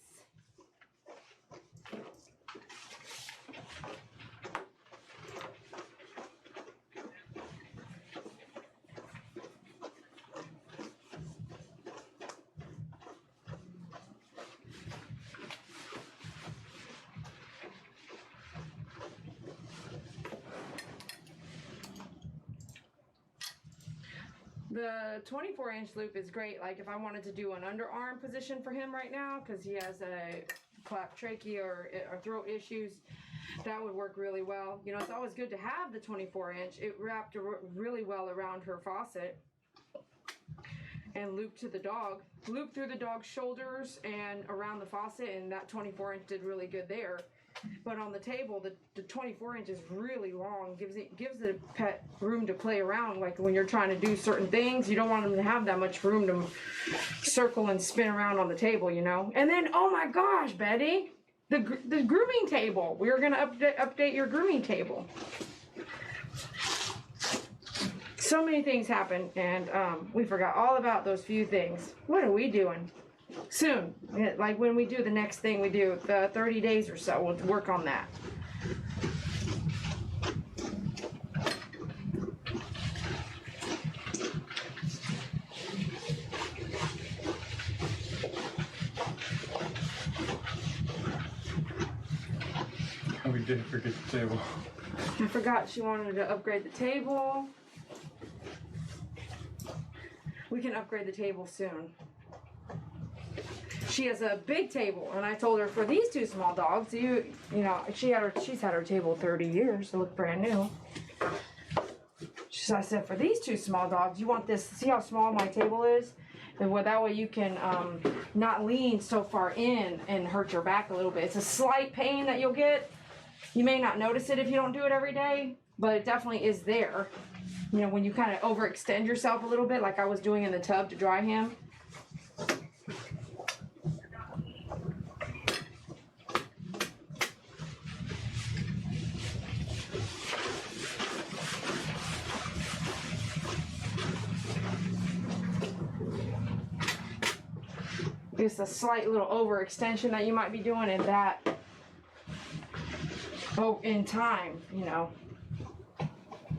The 24-inch loop is great, like if I wanted to do an underarm position for him right now, because he has a cleft trachea or throat issues, that would work really well. You know, it's always good to have the 24-inch. It wrapped really well around her faucet and looped to the dog. Looped through the dog's shoulders and around the faucet, and that 24-inch did really good there. But on the table, the 24-inch is really long. Gives the pet room to play around. Like when you're trying to do certain things, you don't want them to have that much room to circle and spin around on the table, you know. And then, oh my gosh, Betty, the grooming table. We are going to update your grooming table. So many things happened, and we forgot all about those few things. What are we doing? Soon, like when we do the next thing we do, the 30 days or so, we'll work on that. Oh, we did forget the table. I forgot she wanted to upgrade the table. We can upgrade the table soon. She has a big table, and I told her for these two small dogs, you know, she's had her table 30 years, it looked brand new. So I said, for these two small dogs, you want this, see how small my table is? And that way you can not lean so far in and hurt your back a little bit. It's a slight pain that you'll get. You may not notice it if you don't do it every day, but it definitely is there. You know, when you kind of overextend yourself a little bit, like I was doing in the tub to dry him. Just a slight little overextension that you might be doing, and that, in time, you know.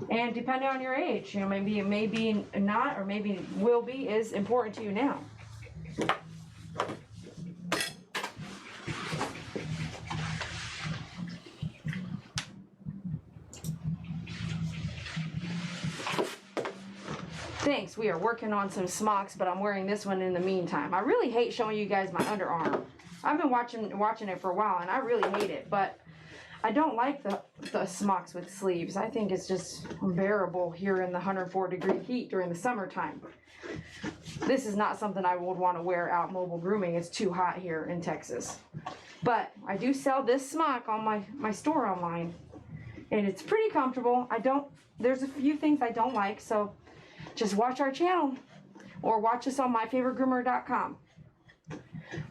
And depending on your age, you know, maybe it may be not, or maybe will be, is important to you now. Thanks, we are working on some smocks, but I'm wearing this one in the meantime. I really hate showing you guys my underarm. I've been watching it for a while, and I really hate it, but I don't like the smocks with sleeves. I think it's just unbearable here in the 104-degree heat during the summertime. This is not something I would want to wear out mobile grooming. It's too hot here in Texas. But I do sell this smock on my store online, and it's pretty comfortable. There's a few things I don't like, so just watch our channel or watch us on myfavoritegroomer.com.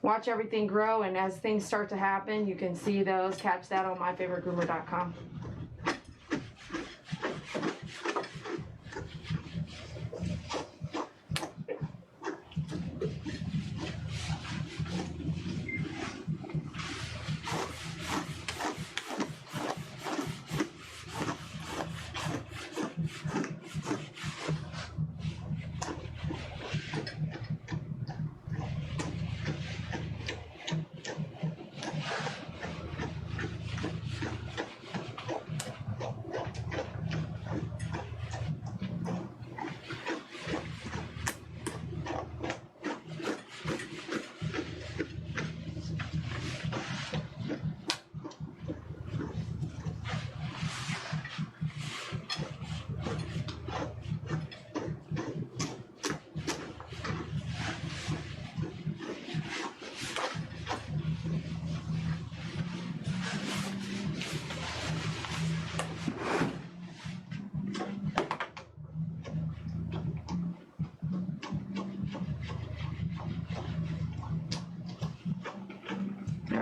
Watch everything grow, and as things start to happen, you can see those, catch that on myfavoritegroomer.com.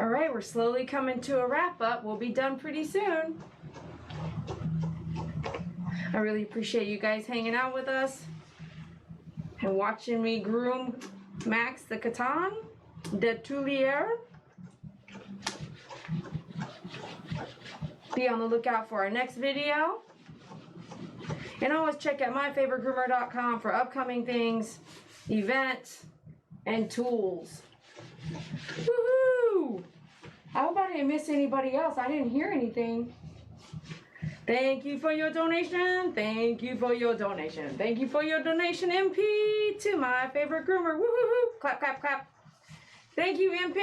All right, we're slowly coming to a wrap up. We'll be done pretty soon. I really appreciate you guys hanging out with us and watching me groom Max the Coton de Tulear. Be on the lookout for our next video. And always check out myfavoritegroomer.com for upcoming things, events, and tools. Woohoo! I hope I didn't miss anybody else. I didn't hear anything. Thank you for your donation. Thank you for your donation. Thank you for your donation, MP, to My Favorite Groomer. Woohoo! Clap, clap, clap. Thank you, MP.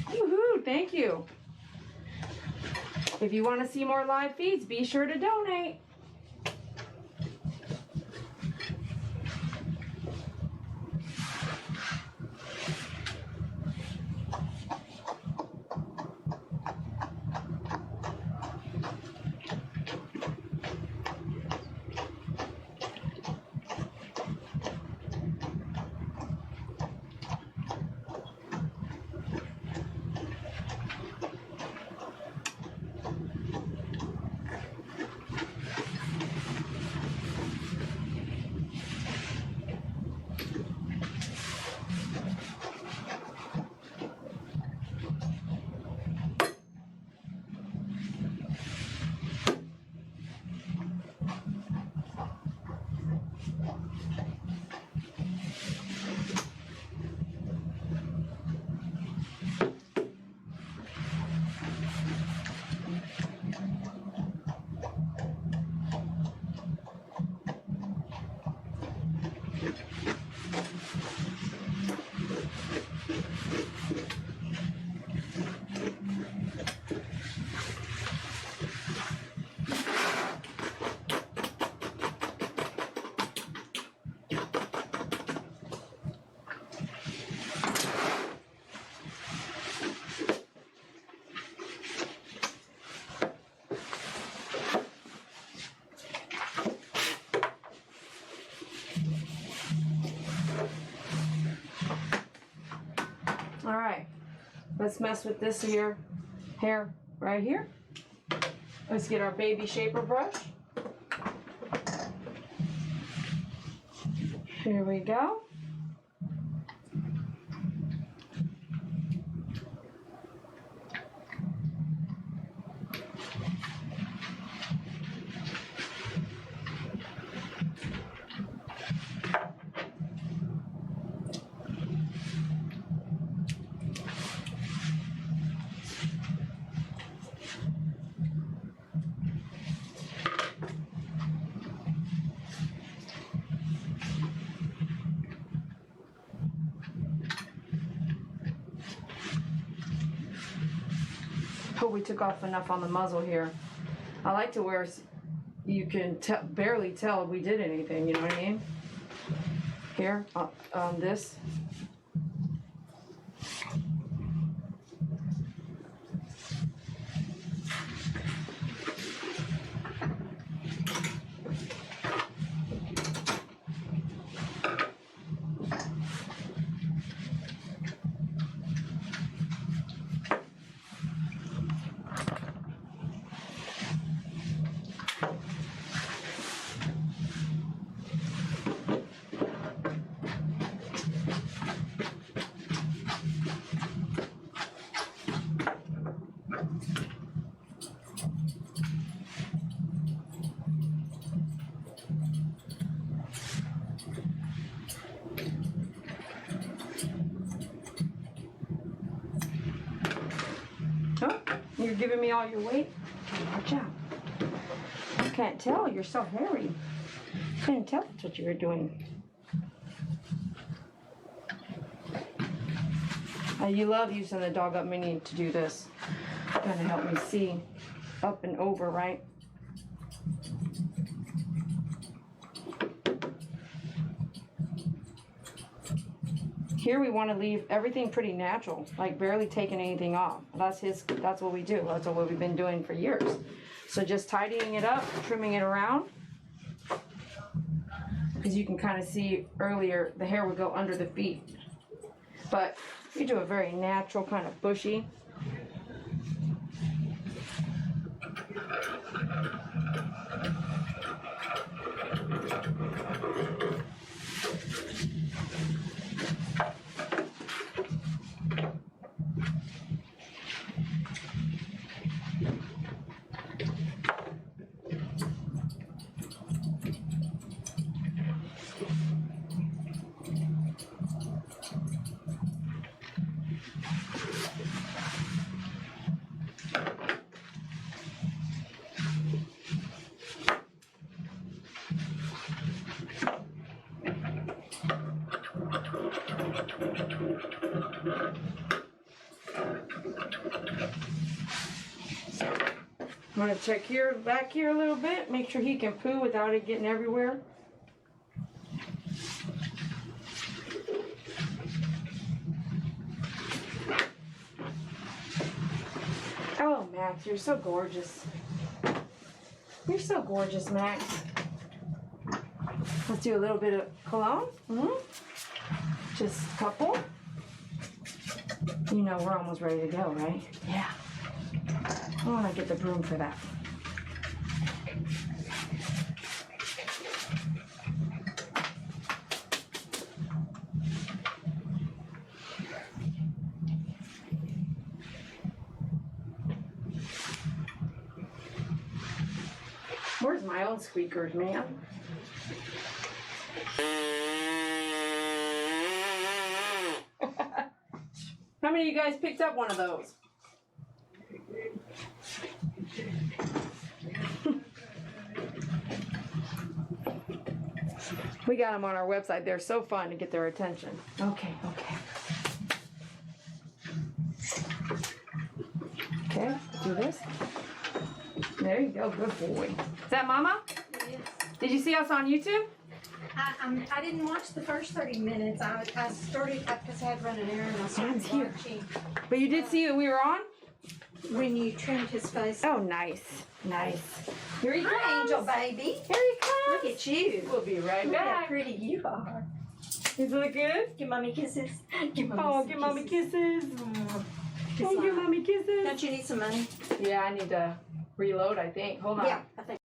Woohoo! Thank you. If you want to see more live feeds, be sure to donate. All right, let's mess with this hair right here. Let's get our baby shaper brush. Here we go. Hope we took off enough on the muzzle here. I like to where you can barely tell if we did anything, you know what I mean? Here, on this. You're giving me all your weight? Okay, watch out. I can't tell. You're so hairy. Couldn't tell that's what you were doing. You love using the dog up mini to do this. Kind of help me see up and over, right? Here we want to leave everything pretty natural, like barely taking anything off. That's what we do. That's what we've been doing for years. So just tidying it up, trimming it around. Because you can kind of see earlier, the hair would go under the feet. But we do a very natural kind of bushy. I'm gonna check here, back here a little bit, make sure he can poo without it getting everywhere. Oh, Max, you're so gorgeous. You're so gorgeous, Max. Let's do a little bit of cologne. Just a couple. You know we're almost ready to go, right? Yeah. I want to get the broom for that. Where's my own squeakers, man? How many of you guys picked up one of those? We got them on our website. They're so fun to get their attention. Okay. Okay, do this. There you go, good boy. Is that Mama? Yes. Did you see us on YouTube? I didn't watch the first 30 minutes. I started because I had run an errand. I started Dad's here. watching But you did see that we were on? when you trimmed his face. Oh, nice. Here he Hi, comes. Angel baby. Here he comes. Look at you. We'll be right Look how back. pretty you are. Is it good? Give mommy kisses. Give mommy Oh, some give Mommy kisses. kisses. Kiss Oh, give Mom. Mommy kisses. Don't you need some money? Yeah, I need to reload, I think. Hold on. Yeah, I think.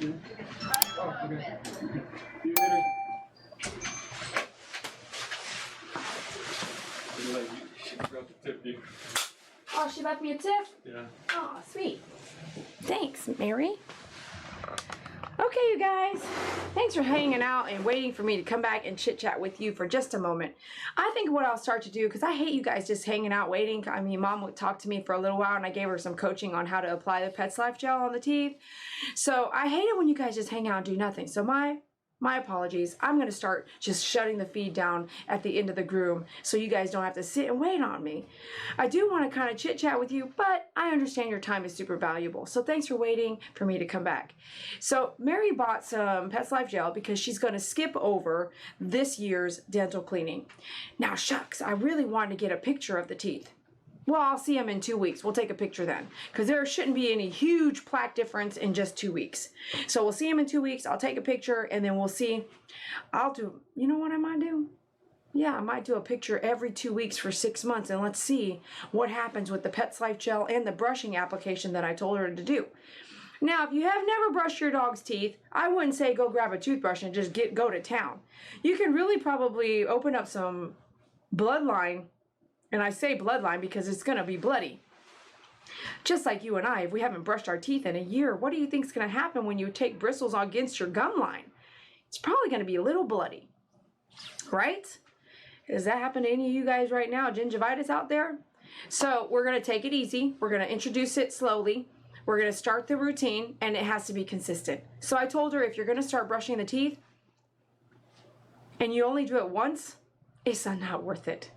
Oh, okay. See you later. She forgot to tip you. Oh, she left me a tip? Yeah. Oh, sweet. Thanks, Mary. Okay, you guys. Thanks for hanging out and waiting for me to come back and chit-chat with you for just a moment. I think what I'll start to do, because I hate you guys just hanging out waiting. I mean, Mom would talk to me for a little while, and I gave her some coaching on how to apply the Pets Life gel on the teeth. So I hate it when you guys just hang out and do nothing. So my apologies. I'm going to start just shutting the feed down at the end of the groom so you guys don't have to sit and wait on me. I do want to kind of chit chat with you, but I understand your time is super valuable. So thanks for waiting for me to come back. So Mary bought some Pets Life gel because she's going to skip over this year's dental cleaning. Now, shucks, I really wanted to get a picture of the teeth. Well, I'll see them in 2 weeks. We'll take a picture then, because there shouldn't be any huge plaque difference in just 2 weeks. So we'll see them in 2 weeks. I'll take a picture, and then we'll see. You know what I might do? Yeah, I might do a picture every 2 weeks for 6 months, and let's see what happens with the Pets Life gel and the brushing application that I told her to do. Now, if you have never brushed your dog's teeth, I wouldn't say go grab a toothbrush and just go to town. You can really probably open up some bloodline. And I say bloodline because it's going to be bloody. Just like you and I, if we haven't brushed our teeth in a year, what do you think is going to happen when you take bristles against your gum line? It's probably going to be a little bloody, right? Does that happen to any of you guys right now, gingivitis out there? So we're going to take it easy. We're going to introduce it slowly. We're going to start the routine, and it has to be consistent. So I told her if you're going to start brushing the teeth and you only do it once, it's not worth it.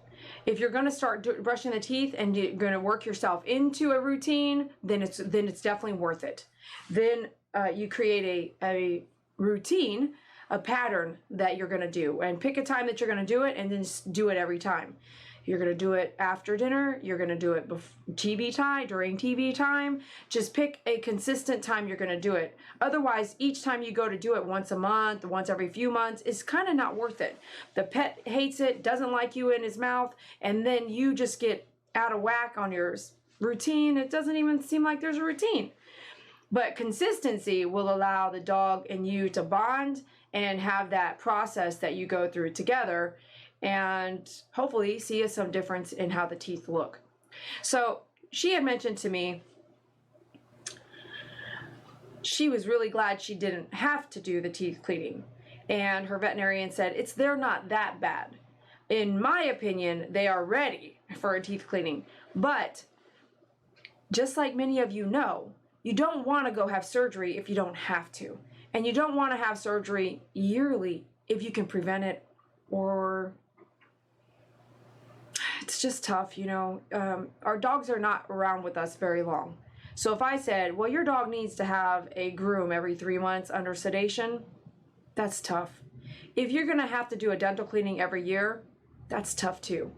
If you're going to start brushing the teeth and you're going to work yourself into a routine, then it's definitely worth it. Then you create a routine, a pattern that you're going to do, and pick a time that you're going to do it, and then just do it every time. You're going to do it after dinner. You're going to do it TV time, during TV time. Just pick a consistent time you're going to do it. Otherwise, each time you go to do it once a month, once every few months, it's kind of not worth it. The pet hates it, doesn't like you in his mouth, and then you just get out of whack on your routine. It doesn't even seem like there's a routine. But consistency will allow the dog and you to bond and have that process that you go through together, and hopefully see some difference in how the teeth look. So she had mentioned to me she was really glad she didn't have to do the teeth cleaning. And her veterinarian said they're not that bad. In my opinion, they are ready for a teeth cleaning. But just like many of you know, you don't want to go have surgery if you don't have to. And you don't want to have surgery yearly if you can prevent it, or it's just tough, you know. Our dogs are not around with us very long. So if I said, well, your dog needs to have a groom every 3 months under sedation, that's tough. If you're going to have to do a dental cleaning every year, that's tough too.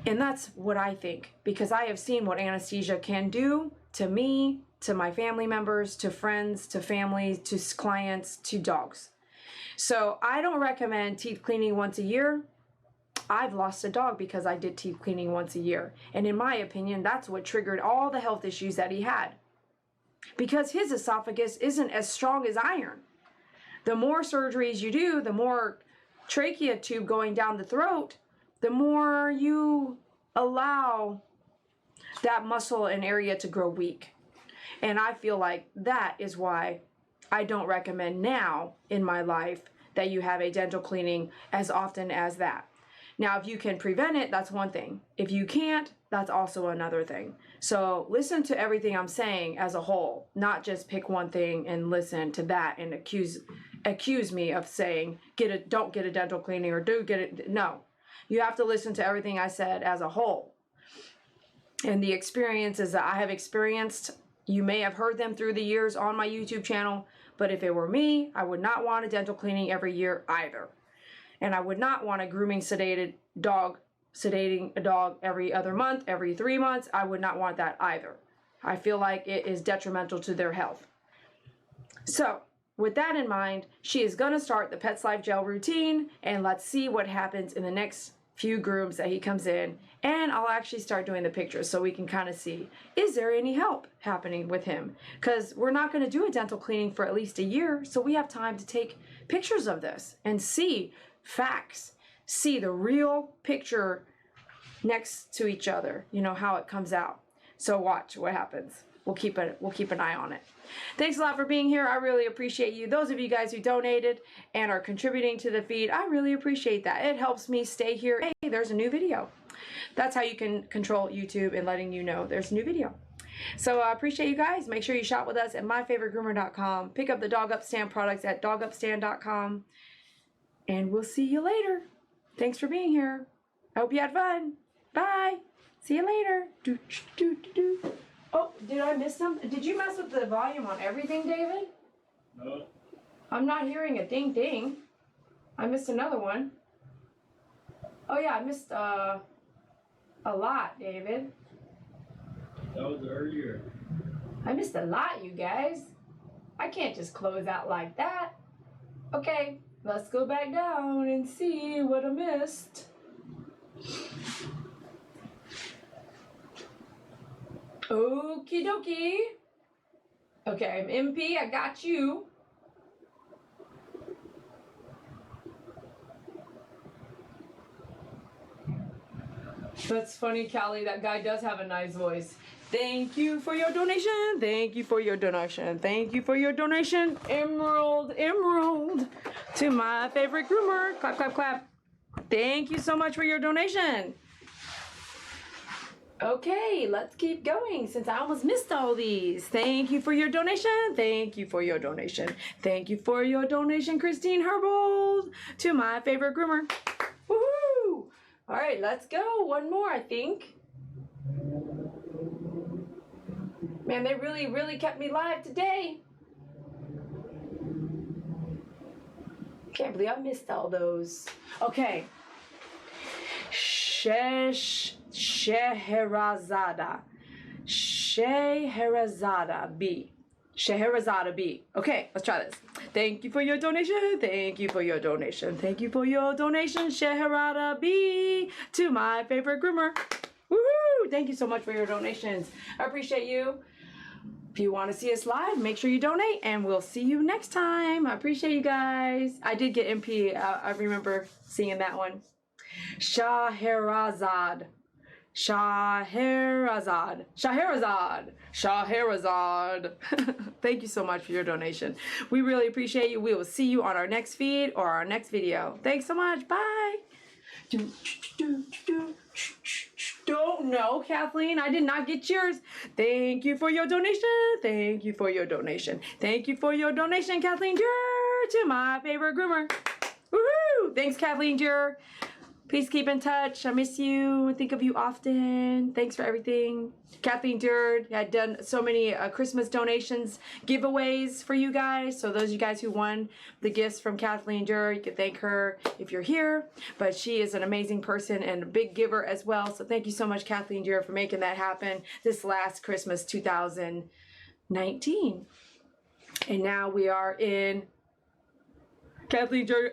And that's what I think, because I have seen what anesthesia can do to me, to my family members, to friends, to families, to clients, to dogs. So I don't recommend teeth cleaning once a year. I've lost a dog because I did teeth cleaning once a year. And in my opinion, that's what triggered all the health issues that he had. Because his esophagus isn't as strong as iron. The more surgeries you do, the more trachea tube going down the throat, the more you allow that muscle and area to grow weak. And I feel like that is why I don't recommend now in my life that you have a dental cleaning as often as that. Now, if you can prevent it, that's one thing. If you can't, that's also another thing. So listen to everything I'm saying as a whole, not just pick one thing and listen to that and accuse me of saying don't get a dental cleaning or do get it. No, you have to listen to everything I said as a whole. And the experiences that I have experienced, you may have heard them through the years on my YouTube channel, but if it were me, I would not want a dental cleaning every year either. And I would not want a sedating a dog every other month, every 3 months. I would not want that either. I feel like it is detrimental to their health. So with that in mind, she is going to start the Pets Life Gel routine, and let's see what happens in the next few grooms that he comes in, and I'll actually start doing the pictures so we can kind of see, is there any help happening with him? Because we're not going to do a dental cleaning for at least a year, so we have time to take pictures of this and see facts, see the real picture next to each other, you know, how it comes out. So watch what happens. We'll keep an eye on it. Thanks a lot for being here. I really appreciate you. Those of you guys who donated and are contributing to the feed, I really appreciate that. It helps me stay here. Hey, there's a new video. That's how you can control YouTube and letting you know there's a new video. So I appreciate you guys. Make sure you shop with us at myfavoritegroomer.com. Pick up the Dog Upstand products at dogupstand.com. And we'll see you later. Thanks for being here. I hope you had fun. Bye. See you later. Oh, did I miss something? Did you mess with the volume on everything, David? No. I'm not hearing a ding ding. I missed another one. Oh yeah, I missed a lot, David. That was earlier. I missed a lot, you guys. I can't just close out like that. Okay, let's go back down and see what I missed. Okie dokie. Okay, I'm MP, I got you. That's funny, Callie. That guy does have a nice voice. Thank you for your donation. Thank you for your donation. Thank you for your donation. Emerald to my favorite groomer. Clap, clap, clap. Thank you so much for your donation. Okay, let's keep going since I almost missed all these. Thank you for your donation. Thank you for your donation. Thank you for your donation, Christine Herbold, to my favorite groomer. Woohoo! All right, let's go. One more, I think. Man, they really kept me live today. Can't believe I missed all those. Okay. Scheherazade B. Scheherazade B. Okay, let's try this. Thank you for your donation. Thank you for your donation. Thank you for your donation, Scheherazade B, to my favorite groomer. Woohoo! Thank you so much for your donations. I appreciate you. If you want to see us live, make sure you donate, and we'll see you next time. I appreciate you guys. I did get MP. I remember seeing that one. Scheherazade. Thank you so much for your donation. We really appreciate you. We will see you on our next feed or our next video. Thanks so much. Bye. Don't know, Kathleen. I did not get yours. Thank you for your donation. Thank you for your donation. Thank you for your donation, Kathleen Jur, to my favorite groomer. Woohoo! Thanks, Kathleen Jur. Please keep in touch. I miss you. Think of you often. Thanks for everything. Kathleen Durd had done so many Christmas donations, giveaways for you guys. So those of you guys who won the gifts from Kathleen Durd, you can thank her if you're here. But she is an amazing person and a big giver as well. So thank you so much, Kathleen Durd, for making that happen this last Christmas 2019. And now we are in Kathleen Jur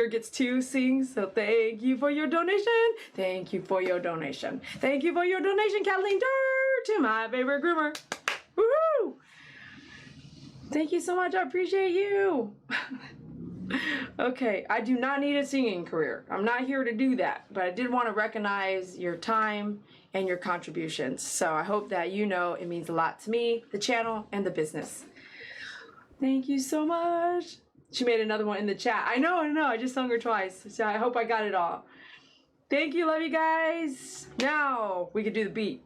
gets 2 sings, so thank you for your donation. Thank you for your donation. Thank you for your donation, Kathleen Jur, to my favorite groomer. Woohoo! Thank you so much. I appreciate you. Okay, I do not need a singing career. I'm not here to do that, but I did want to recognize your time and your contributions. So I hope that you know it means a lot to me, the channel, and the business. Thank you so much. She made another one in the chat. I know. I just sung her twice. So I hope I got it all. Thank you. Love you guys. Now we can do the beat.